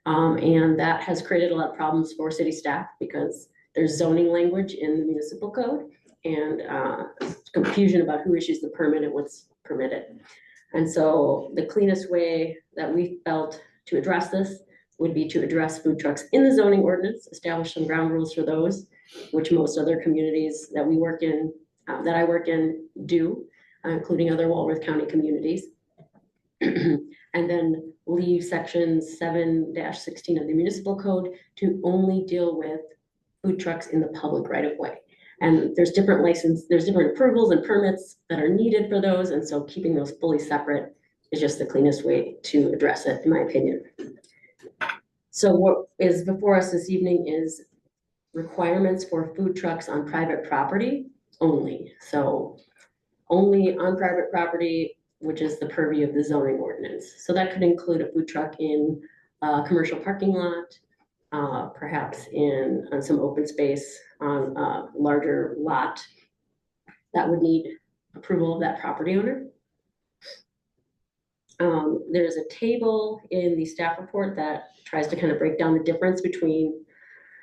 And that has created a lot of problems for city staff because there's zoning language in the municipal code and confusion about who issues the permit and what's permitted. And so the cleanest way that we felt to address this would be to address food trucks in the zoning ordinance, establish some ground rules for those, which most other communities that we work in, that I work in do, including other Walworth County communities. And then leave section 7-16 of the municipal code to only deal with food trucks in the public right of way. And there's different approvals and permits that are needed for those. And so keeping those fully separate is just the cleanest way to address it, in my opinion. So what is before us this evening is requirements for food trucks on private property only. So only on private property, which is the purview of the zoning ordinance. So that could include a food truck in a commercial parking lot, perhaps on some open space on a larger lot that would need approval of that property owner. There's a table in the staff report that tries to kind of break down the difference between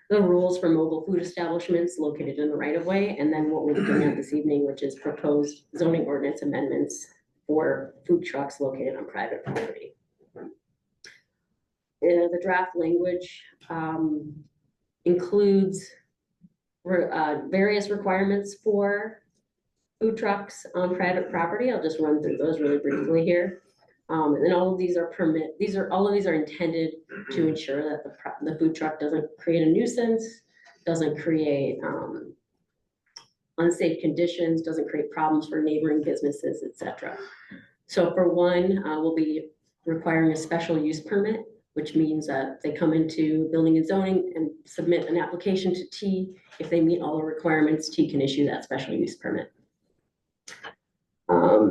the rules for mobile food establishments located in the right of way, and then what we're looking at this evening, which is proposed zoning ordinance amendments for food trucks located on private property. The draft language includes various requirements for food trucks on private property. I'll just run through those really briefly here. And then all of these are intended to ensure that the food truck doesn't create a nuisance, doesn't create unsafe conditions, doesn't create problems for neighboring businesses, etc. So for one, we'll be requiring a special use permit, which means that they come into building and zoning and submit an application to T. If they meet all the requirements, T can issue that special use permit.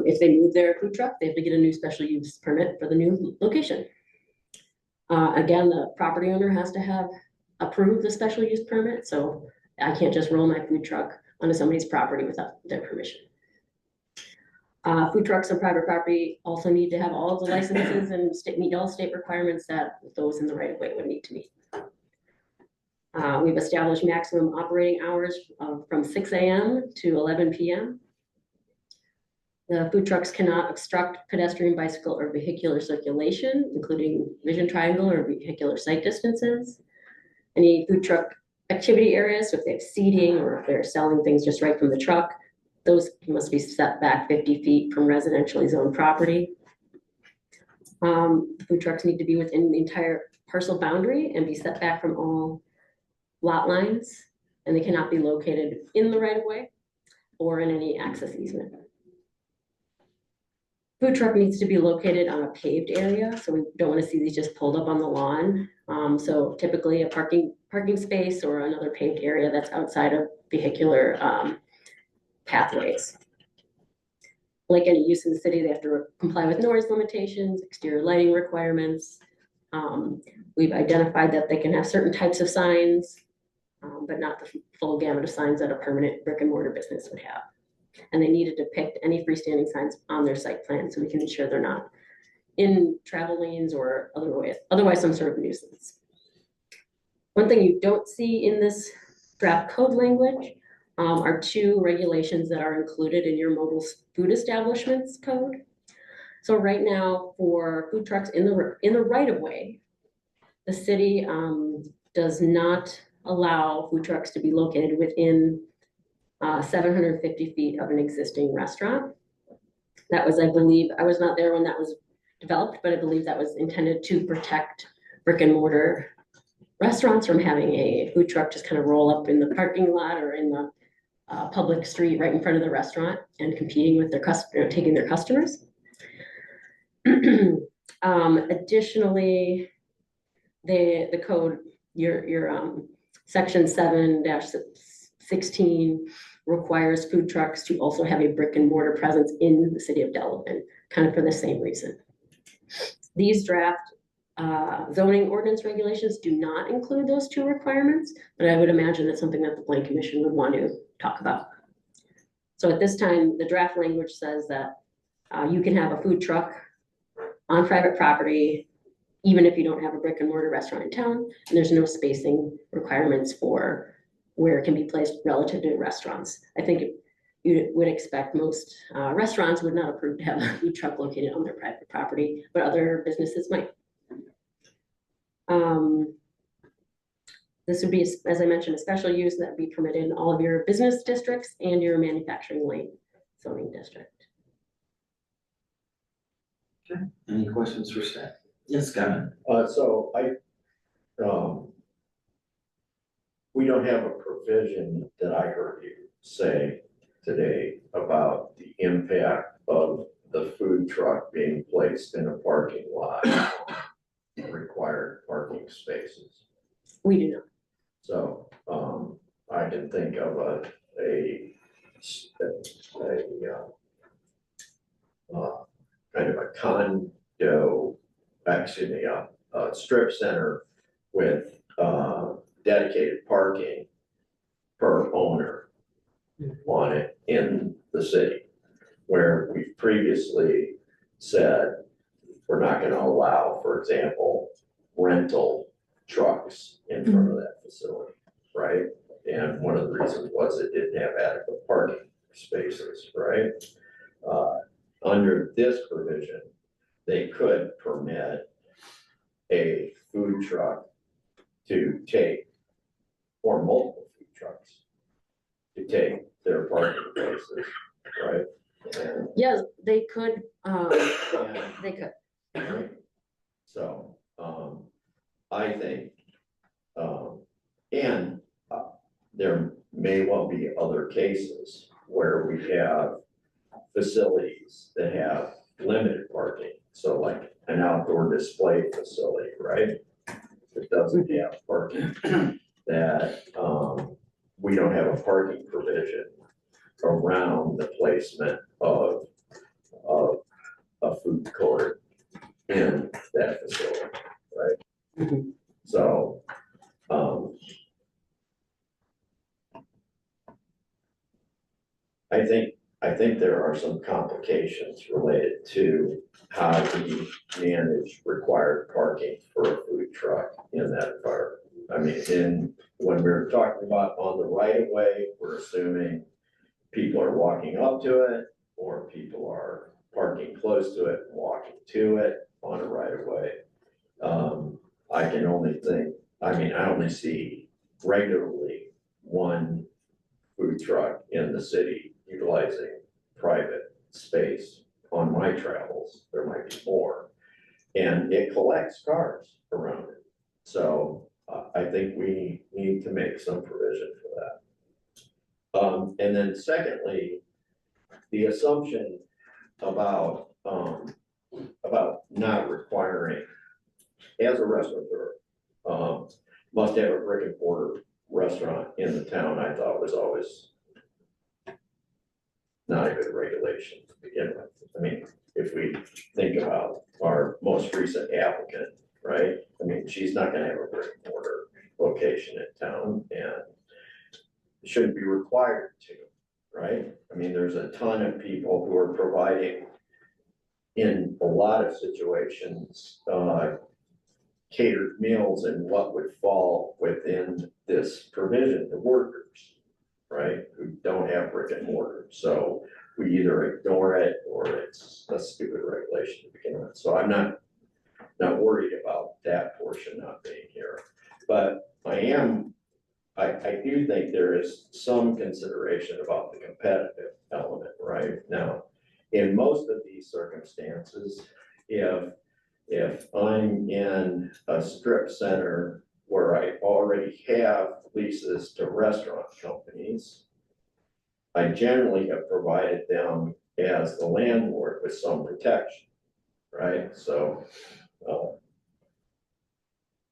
If they move their food truck, they have to get a new special use permit for the new location. Again, the property owner has to have approved the special use permit, so I can't just roll my food truck onto somebody's property without their permission. Food trucks on private property also need to have all of the licenses and meet all state requirements that those in the right of way would need to meet. We've established maximum operating hours from 6 a.m. to 11 p.m. The food trucks cannot obstruct pedestrian, bicycle, or vehicular circulation, including vision triangle or vehicular sight distances. Any food truck activity areas, so if they have seating or if they're selling things just right from the truck, Those must be set back 50 feet from residentially zoned property. Food trucks need to be within the entire parcel boundary and be set back from all lot lines, and they cannot be located in the right of way or in any access easement. Food truck needs to be located on a paved area, so we don't want to see these just pulled up on the lawn. So typically a parking space or another paved area that's outside of vehicular pathways. Like any use in the city, they have to comply with noise limitations, exterior lighting requirements. We've identified that they can have certain types of signs, but not the full gamut of signs that a permanent brick and mortar business would have. And they need to depict any freestanding signs on their site plan so we can ensure they're not in travel lanes or otherwise some sort of nuisance. One thing you don't see in this draft code language are two regulations that are included in your mobile food establishments code. So right now for food trucks in the right of way, the city does not allow food trucks to be located within 750 feet of an existing restaurant. That was, I believe, I was not there when that was developed, but I believe that was intended to protect brick and mortar restaurants from having a food truck just kind of roll up in the parking lot or in the public street right in front of the restaurant and competing with their taking their customers. Additionally, the code, your section 7-16 requires food trucks to also have a brick and mortar presence in the city of Delavan, kind of for the same reason. These draft zoning ordinance regulations do not include those two requirements, but I would imagine that's something that the Plan Commission would want to talk about. So at this time, the draft language says that you can have a food truck on private property, even if you don't have a brick and mortar restaurant in town, and there's no spacing requirements for where it can be placed relative to restaurants. I think you would expect most restaurants would not approve to have a food truck located on their private property, but other businesses might. This would be, as I mentioned, a special use that would be permitted in all of your business districts and your manufacturing lane zoning district. Okay, any questions for staff? Yes, Kevin. So we don't have a provision that I heard you say today about the impact of the food truck being placed in a parking lot, required parking spaces. We do not. So, I can think of a kind of a condo, actually a strip center with dedicated parking per owner on it in the city, where we've previously said we're not gonna allow, for example, rental trucks in front of that facility, right? And one of the reasons was it didn't have adequate parking spaces, right? Under this provision, they could permit a food truck to take, or multiple food trucks to take their parking places, right? And Yes, they could. And- They could. Right. So, I think, and there may well be other cases where we have facilities that have limited parking. So like an outdoor display facility, right? That doesn't have parking, that, we don't have a parking provision around the placement of a food court in that facility, right? Mhm. So, I think there are some complications related to how we manage required parking for a food truck in that environment. I mean, when we're talking about on the right of way, we're assuming people are walking up to it or people are parking close to it, walking to it on a right of way. I can only think, I only see regularly one food truck in the city utilizing private space on my travels. There might be more. And it collects cars around it. So I think we need to make some provision for that. And then secondly, the assumption about not requiring, as a restaurateur, must have a brick and mortar restaurant in the town, I thought was always not a good regulation to begin with. I mean, if we think about our most recent applicant, right? I mean, she's not gonna have a brick and mortar location in town and shouldn't be required to, right? I mean, there's a ton of people who are providing, in a lot of situations, catered meals and what would fall within this provision, the workers, right? Who don't have brick and mortar. So we either ignore it or it's a stupid regulation to begin with. So I'm not worried about that portion not being here. But I do think there is some consideration about the competitive element right now. In most of these circumstances, if I'm in a strip center where I already have leases to restaurant companies, I generally have provided them as the landlord with some protection, right? So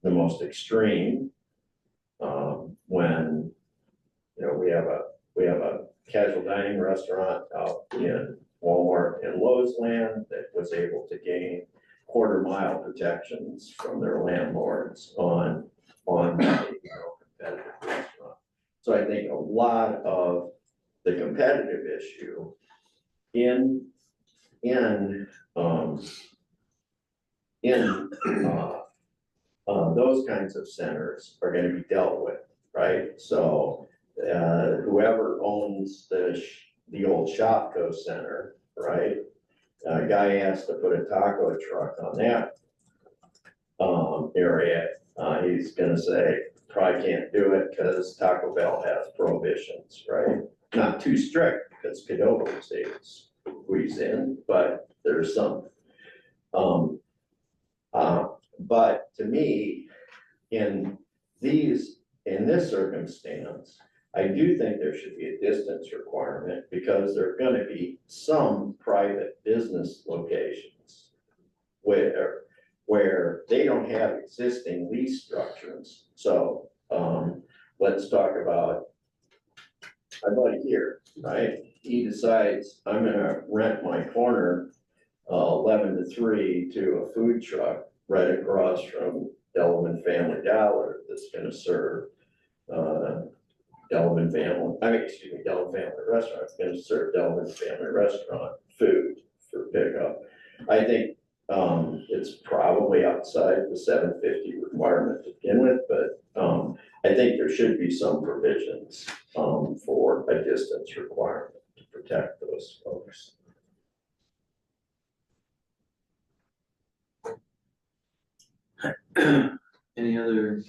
the most extreme, when we have a casual dining restaurant out in Walmart and Lowe's land that was able to gain quarter-mile protections from their landlords on competitive restaurant. So I think a lot of the competitive issue in those kinds of centers are going to be dealt with, right? So whoever owns the old Shopko Center, right? A guy has to put a taco truck on that area. He's gonna say, probably can't do it because Taco Bell has prohibitions, right? Not too strict because Cadova was able to squeeze in, but there's some. But to me, in this circumstance, I do think there should be a distance requirement because there are gonna be some private business locations where they don't have existing lease structures. So, let's talk about my buddy here, right? He decides I'm gonna rent my corner 11 to 3 to a food truck right across from Delavan Family Dollar that's gonna serve Delavan Family Restaurant. It's gonna serve Delavan Family Restaurant food for pickup. I think it's probably outside the 750 requirement to begin with, but I think there should be some provisions for a distance requirement to protect those folks. Any other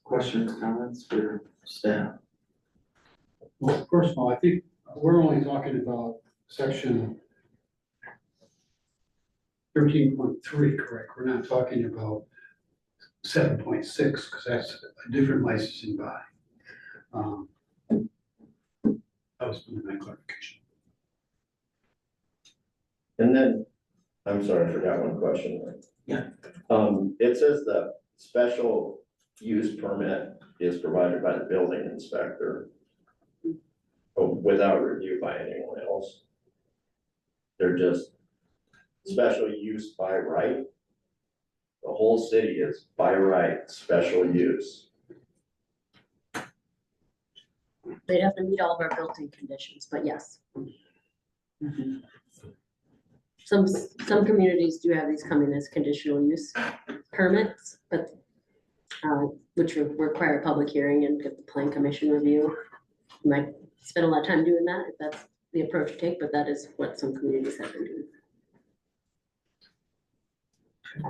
questions, comments for staff? Well, first of all, I think we're only talking about section 13.3, correct? We're not talking about 7.6, because that's a different licensing body. That was my clarification. And then, I'm sorry, I forgot one question. Yeah. It says the special use permit is provided by the building inspector without review by anyone else. They're just special use by right. The whole city is by right, special use. They'd have to meet all of our built-in conditions, but yes. Some communities do have these come in as conditional use permits, but which require a public hearing and get the plan commission review. You might spend a lot of time doing that if that's the approach to take, but that is what some communities have been doing.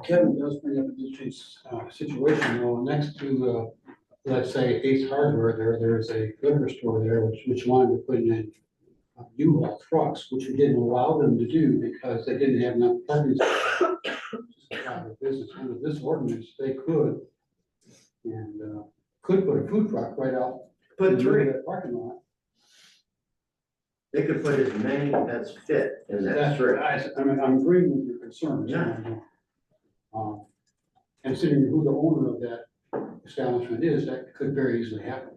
Kevin does bring up an interesting situation, though, next to, let's say, Ace Hardware, there's a liquor store there, which wanted to put in U-Haul trucks, which we didn't allow them to do because they didn't have enough parking spaces. Just out of business, under this ordinance, they could, and, could put a food truck right out in Put the middle three, of that parking lot. they could put as many as fit in that That's strip. right, I mean, I'm agreeing with your concerns. Yeah. Considering who the owner of that establishment is, that could very easily happen.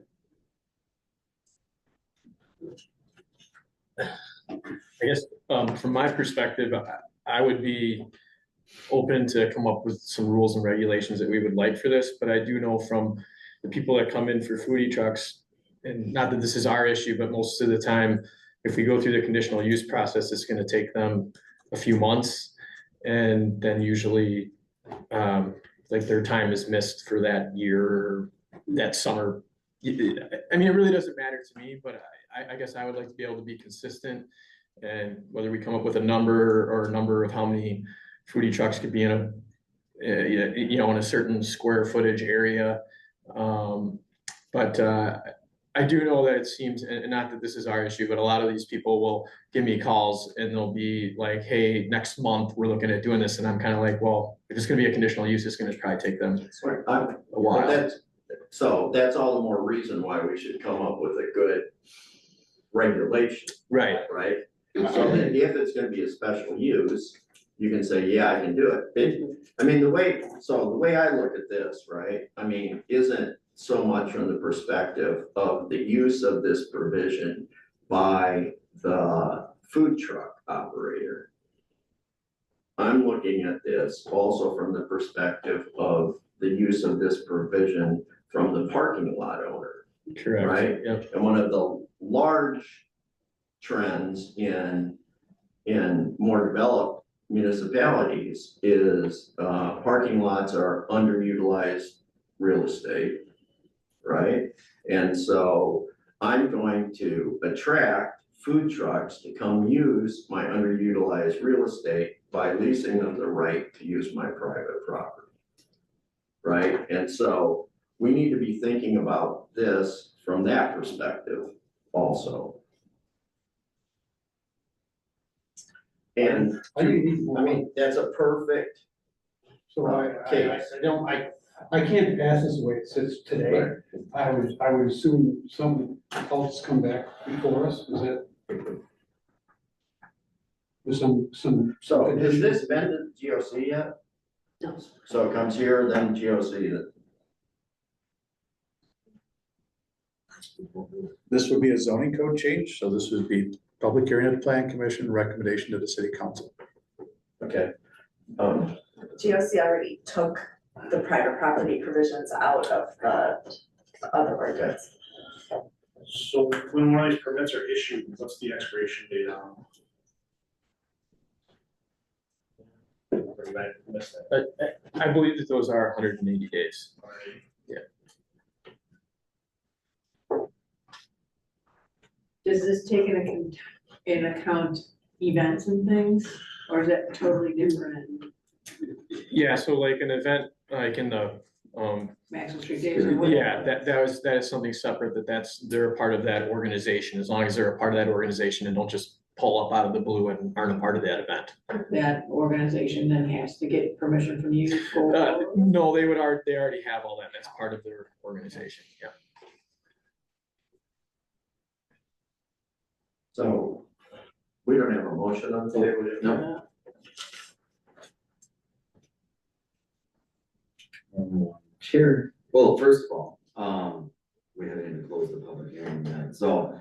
I guess, from my perspective, I would be open to come up with some rules and regulations that we would like for this, but I do know from the people that come in for foodie trucks, and not that this is our issue, but most of the time, if we go through the conditional use process, it's gonna take them a few months. And then usually, like their time is missed for that year, that summer. I mean, it really doesn't matter to me, but I guess I would like to be able to be consistent. And whether we come up with a number or a number of how many foodie trucks could be in a, you know, in a certain square footage area. But I do know that it seems, and not that this is our issue, but a lot of these people will give me calls and they'll be like, hey, next month we're looking at doing this. And I'm kind of like, well, if it's gonna be a conditional use, it's gonna probably take them a But while. so that's all the more reason why we should come up with a good regulation, Right, right? So that if it's gonna be a special use, you can say, yeah, I can do it. I mean, the way I look at this, right, I mean, isn't so much from the perspective of the use of this provision by the food truck operator. I'm looking at this also from the perspective of the use of this provision from the parking lot owner. correct. Right? Yep. And one of the large trends in more developed municipalities is parking lots are underutilized real estate, right? And so I'm going to attract food trucks to come use my underutilized real estate by leasing them the right to use my private property, right? And so we need to be thinking about this from that perspective also. And I think you need I mean, that's a perfect So case. I can't pass this the way it sits today. I would assume some else come back before us, is that? With some. So has this been to GOC yet? No. So it comes here, then GOC, that. This would be a zoning code change, so this would be public hearing of the plan commission, recommendation to the city council. Okay. GOC already took the private property provisions out of the other ordinance. So when one of these permits are issued, what's the expiration date on? Or did I miss that? I believe that those are 180 days. Alright. Does this take in account events and things, or is it totally different? Yeah, so like an event, like in the, Maxwell Street Days or whatever? yeah, that is something separate, they're a part of that organization, as long as they're a part of that organization and don't just pull up out of the blue and aren't a part of that event. That organization then has to get permission from you to go forward? No, they already have all that, that's part of their organization, yeah. So we don't have a motion on the table yet? No. Sure. Well, first of all, we haven't even closed the public hearing yet, so,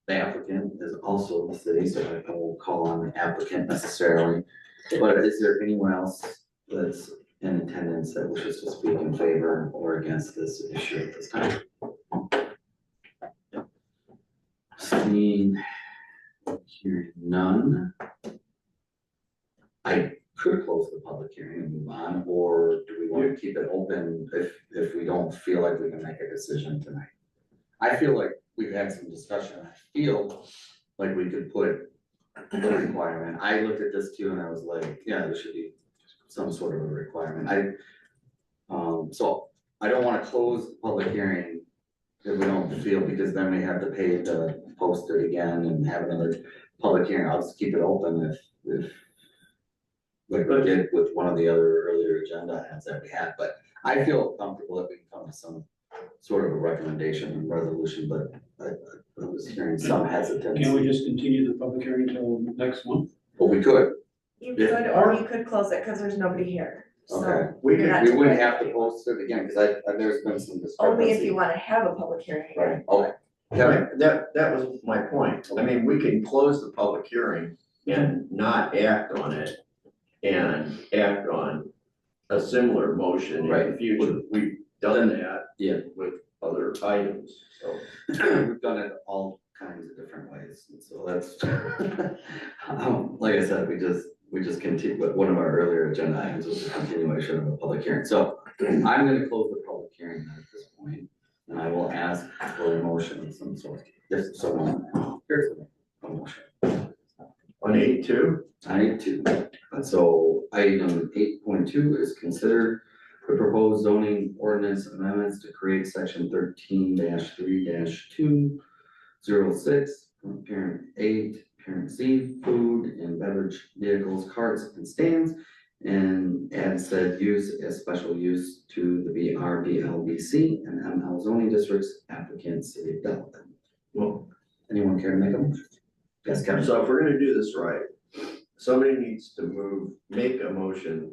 the applicant is also the city, so I won't call on the applicant necessarily. But is there anyone else that's in attendance that wishes to speak in favor or against this issue at this time? Seeing, hearing none. I could close the public hearing and move on, or do we want to keep it open if we don't feel like we can make a decision tonight? I feel like we've had some discussion, I feel like we could put a requirement. I looked at this too and I was like, yeah, there should be some sort of a requirement. So I don't wanna close the public hearing if we don't feel, because then we have to pay to post it again and have another public hearing, I'll just keep it open if like we did with one of the other earlier agenda items that we had, but I feel comfortable that we can come to some sort of a recommendation and resolution, but I was hearing some hesitancy. Can we just continue the public hearing until next month? But we could, You Yeah. could, or you could close it, cause there's nobody here, so. okay, We you're could, not we too wouldn't late. have to post it again, cause there's been some discrepancy. Only if you wanna have a public hearing again. Right, okay. Kevin? that was my point. I mean, we can close the public hearing and not act on it and act on a similar motion in the Right. future. We've done that Yeah. with other items, so. We've done it all kinds of different ways, and so that's, like I said, we just continue, but one of our earlier agenda items was a continuation of a public hearing, so I'm gonna close the public hearing at this point, and I will ask for a motion of some sort, if someone, here's a motion. On 8.2, I need to, so item 8.2 is consider the proposed zoning ordinance amendments to create section 13-3-206, parent 8, parent C, food and beverage vehicles, carts and stands, and add said use as special use to the BRDLBC and ML zoning districts, applicant City of Delavan. well, Anyone care to make a motion? Yes, Kevin? so if we're gonna do this right, somebody needs to make a motion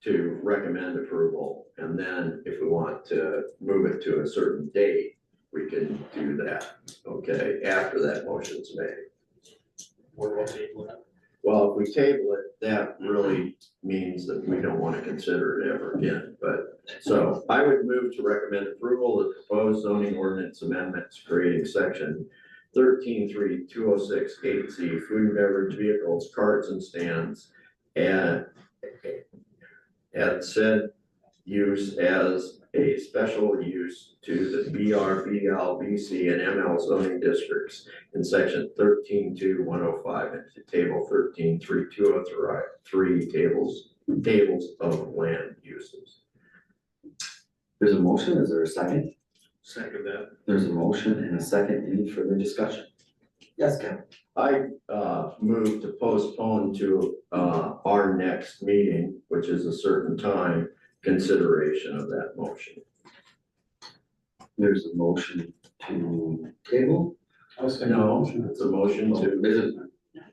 to recommend approval, and then if we want to move it to a certain date, we can do that, okay, after that motion's made. We'll table that. Well, if we table it, that really means that we don't want to consider it ever again, but, so I would move to recommend approval of the proposed zoning ordinance amendments creating section 13-3-206-8Z, food and beverage vehicles, carts and stands, and said use as a special use to the BRBL, BC, and ML zoning districts in section 13-2-105 and to table 13-3-203 tables of land uses. There's a motion, is there a second? Second that. There's a motion and a second, any further discussion? Yes, Kevin? I move to postpone to our next meeting, which is a certain time, consideration of that motion. There's a motion to table. I'll second the No, motion. it's a motion Is to it,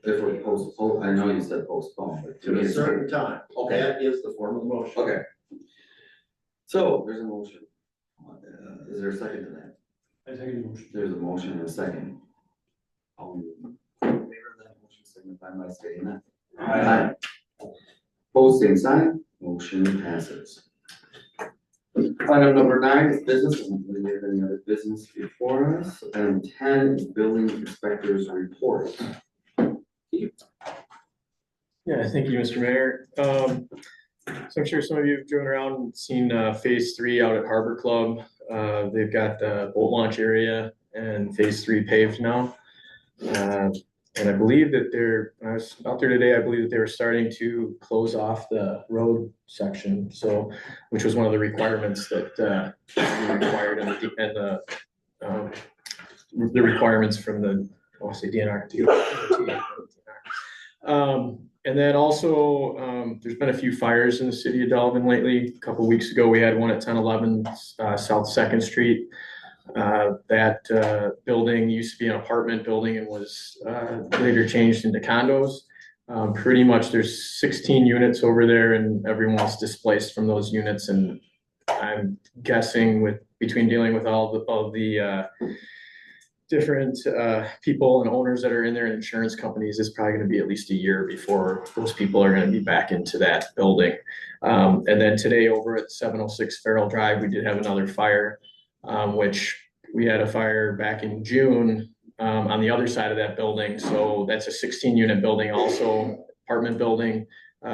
if we're postpone, I know you said postpone, but to me a it's. certain time. Okay. That is the form of the motion. Okay. So there's a motion. Is there a second to that? I second the motion. There's a motion and a second. All in favor of that motion, signify by stating that. Aye. Opposed, same sign, motion passes. Item number 9 is business, and we have any other business before us. Item 10 is building inspector's report. Yeah, thank you, Mr. Mayor. So I'm sure some of you have driven around and seen phase 3 out at Harbor Club. They've got the boat launch area and phase 3 paved now. And I believe that when I was out there today, I believe that they were starting to close off the road section. So, which was one of the requirements that were required the requirements from the, I want to say DNR. And then also, there's been a few fires in the city of Delavan lately. A couple weeks ago, we had one at 1011 South 2nd Street. That building used to be an apartment building and was later changed into condos. Pretty much there's 16 units over there and everyone was displaced from those units. And I'm guessing between dealing with all the different people and owners that are in there and insurance companies, it's probably going to be at least a year before those people are going to be back into that building. And then today over at 706 Farrell Drive, we did have another fire, which we had a fire back in June on the other side of that building. So that's a 16 unit building, also apartment building. 8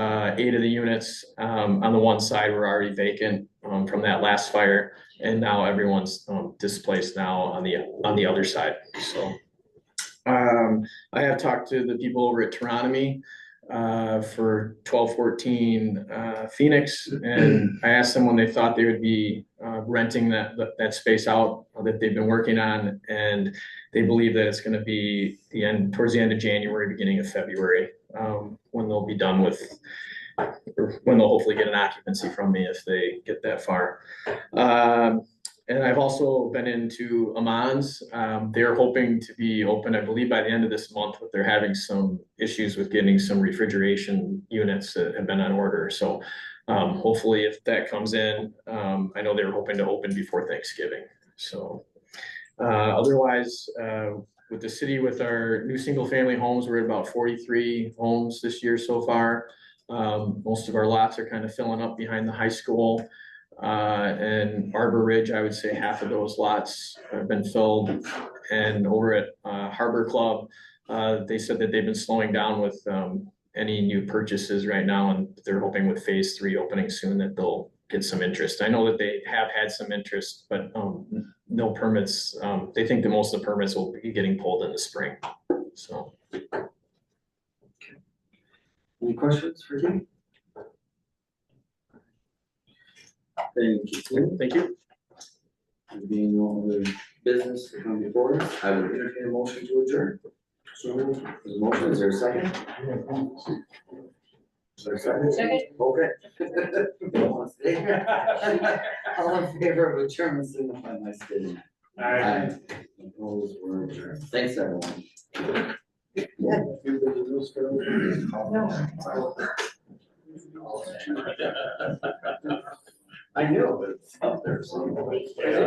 of the units on the one side were already vacant from that last fire. And now everyone's displaced now on the other side. So I have talked to the people over at Teronomy. for 1214 Phoenix. And I asked them when they thought they would be renting that space out that they've been working on. And they believe that it's going to be towards the end of January, beginning of February, when they'll be done with, or when they'll hopefully get an occupancy from me if they get that far. And I've also been into Aman's. They're hoping to be open, I believe, by the end of this month, but they're having some issues with getting some refrigeration units that have been on order. So hopefully if that comes in, I know they were hoping to open before Thanksgiving. So otherwise, with the city, with our new single family homes, we're at about 43 homes this year so far. Most of our lots are kind of filling up behind the high school. And Arbor Ridge, I would say half of those lots have been filled. And over at Harbor Club, they said that they've been slowing down with any new purchases right now, and they're hoping with phase 3 opening soon that they'll get some interest. I know that they have had some interest, but no permits. They think that most of the permits will be getting pulled in the spring. So. Any questions for Tim? Thank you, Tim. Thank you. There being no other business to come before us, I would entertain a motion to adjourn. So, There's a motion, is there a second? Is there a second? Second. Okay. Don't wanna stay. All in favor of adjournment, signify by stating aye. Opposed, we're adjourned. Thanks, everyone. I knew, but it's up there somewhere.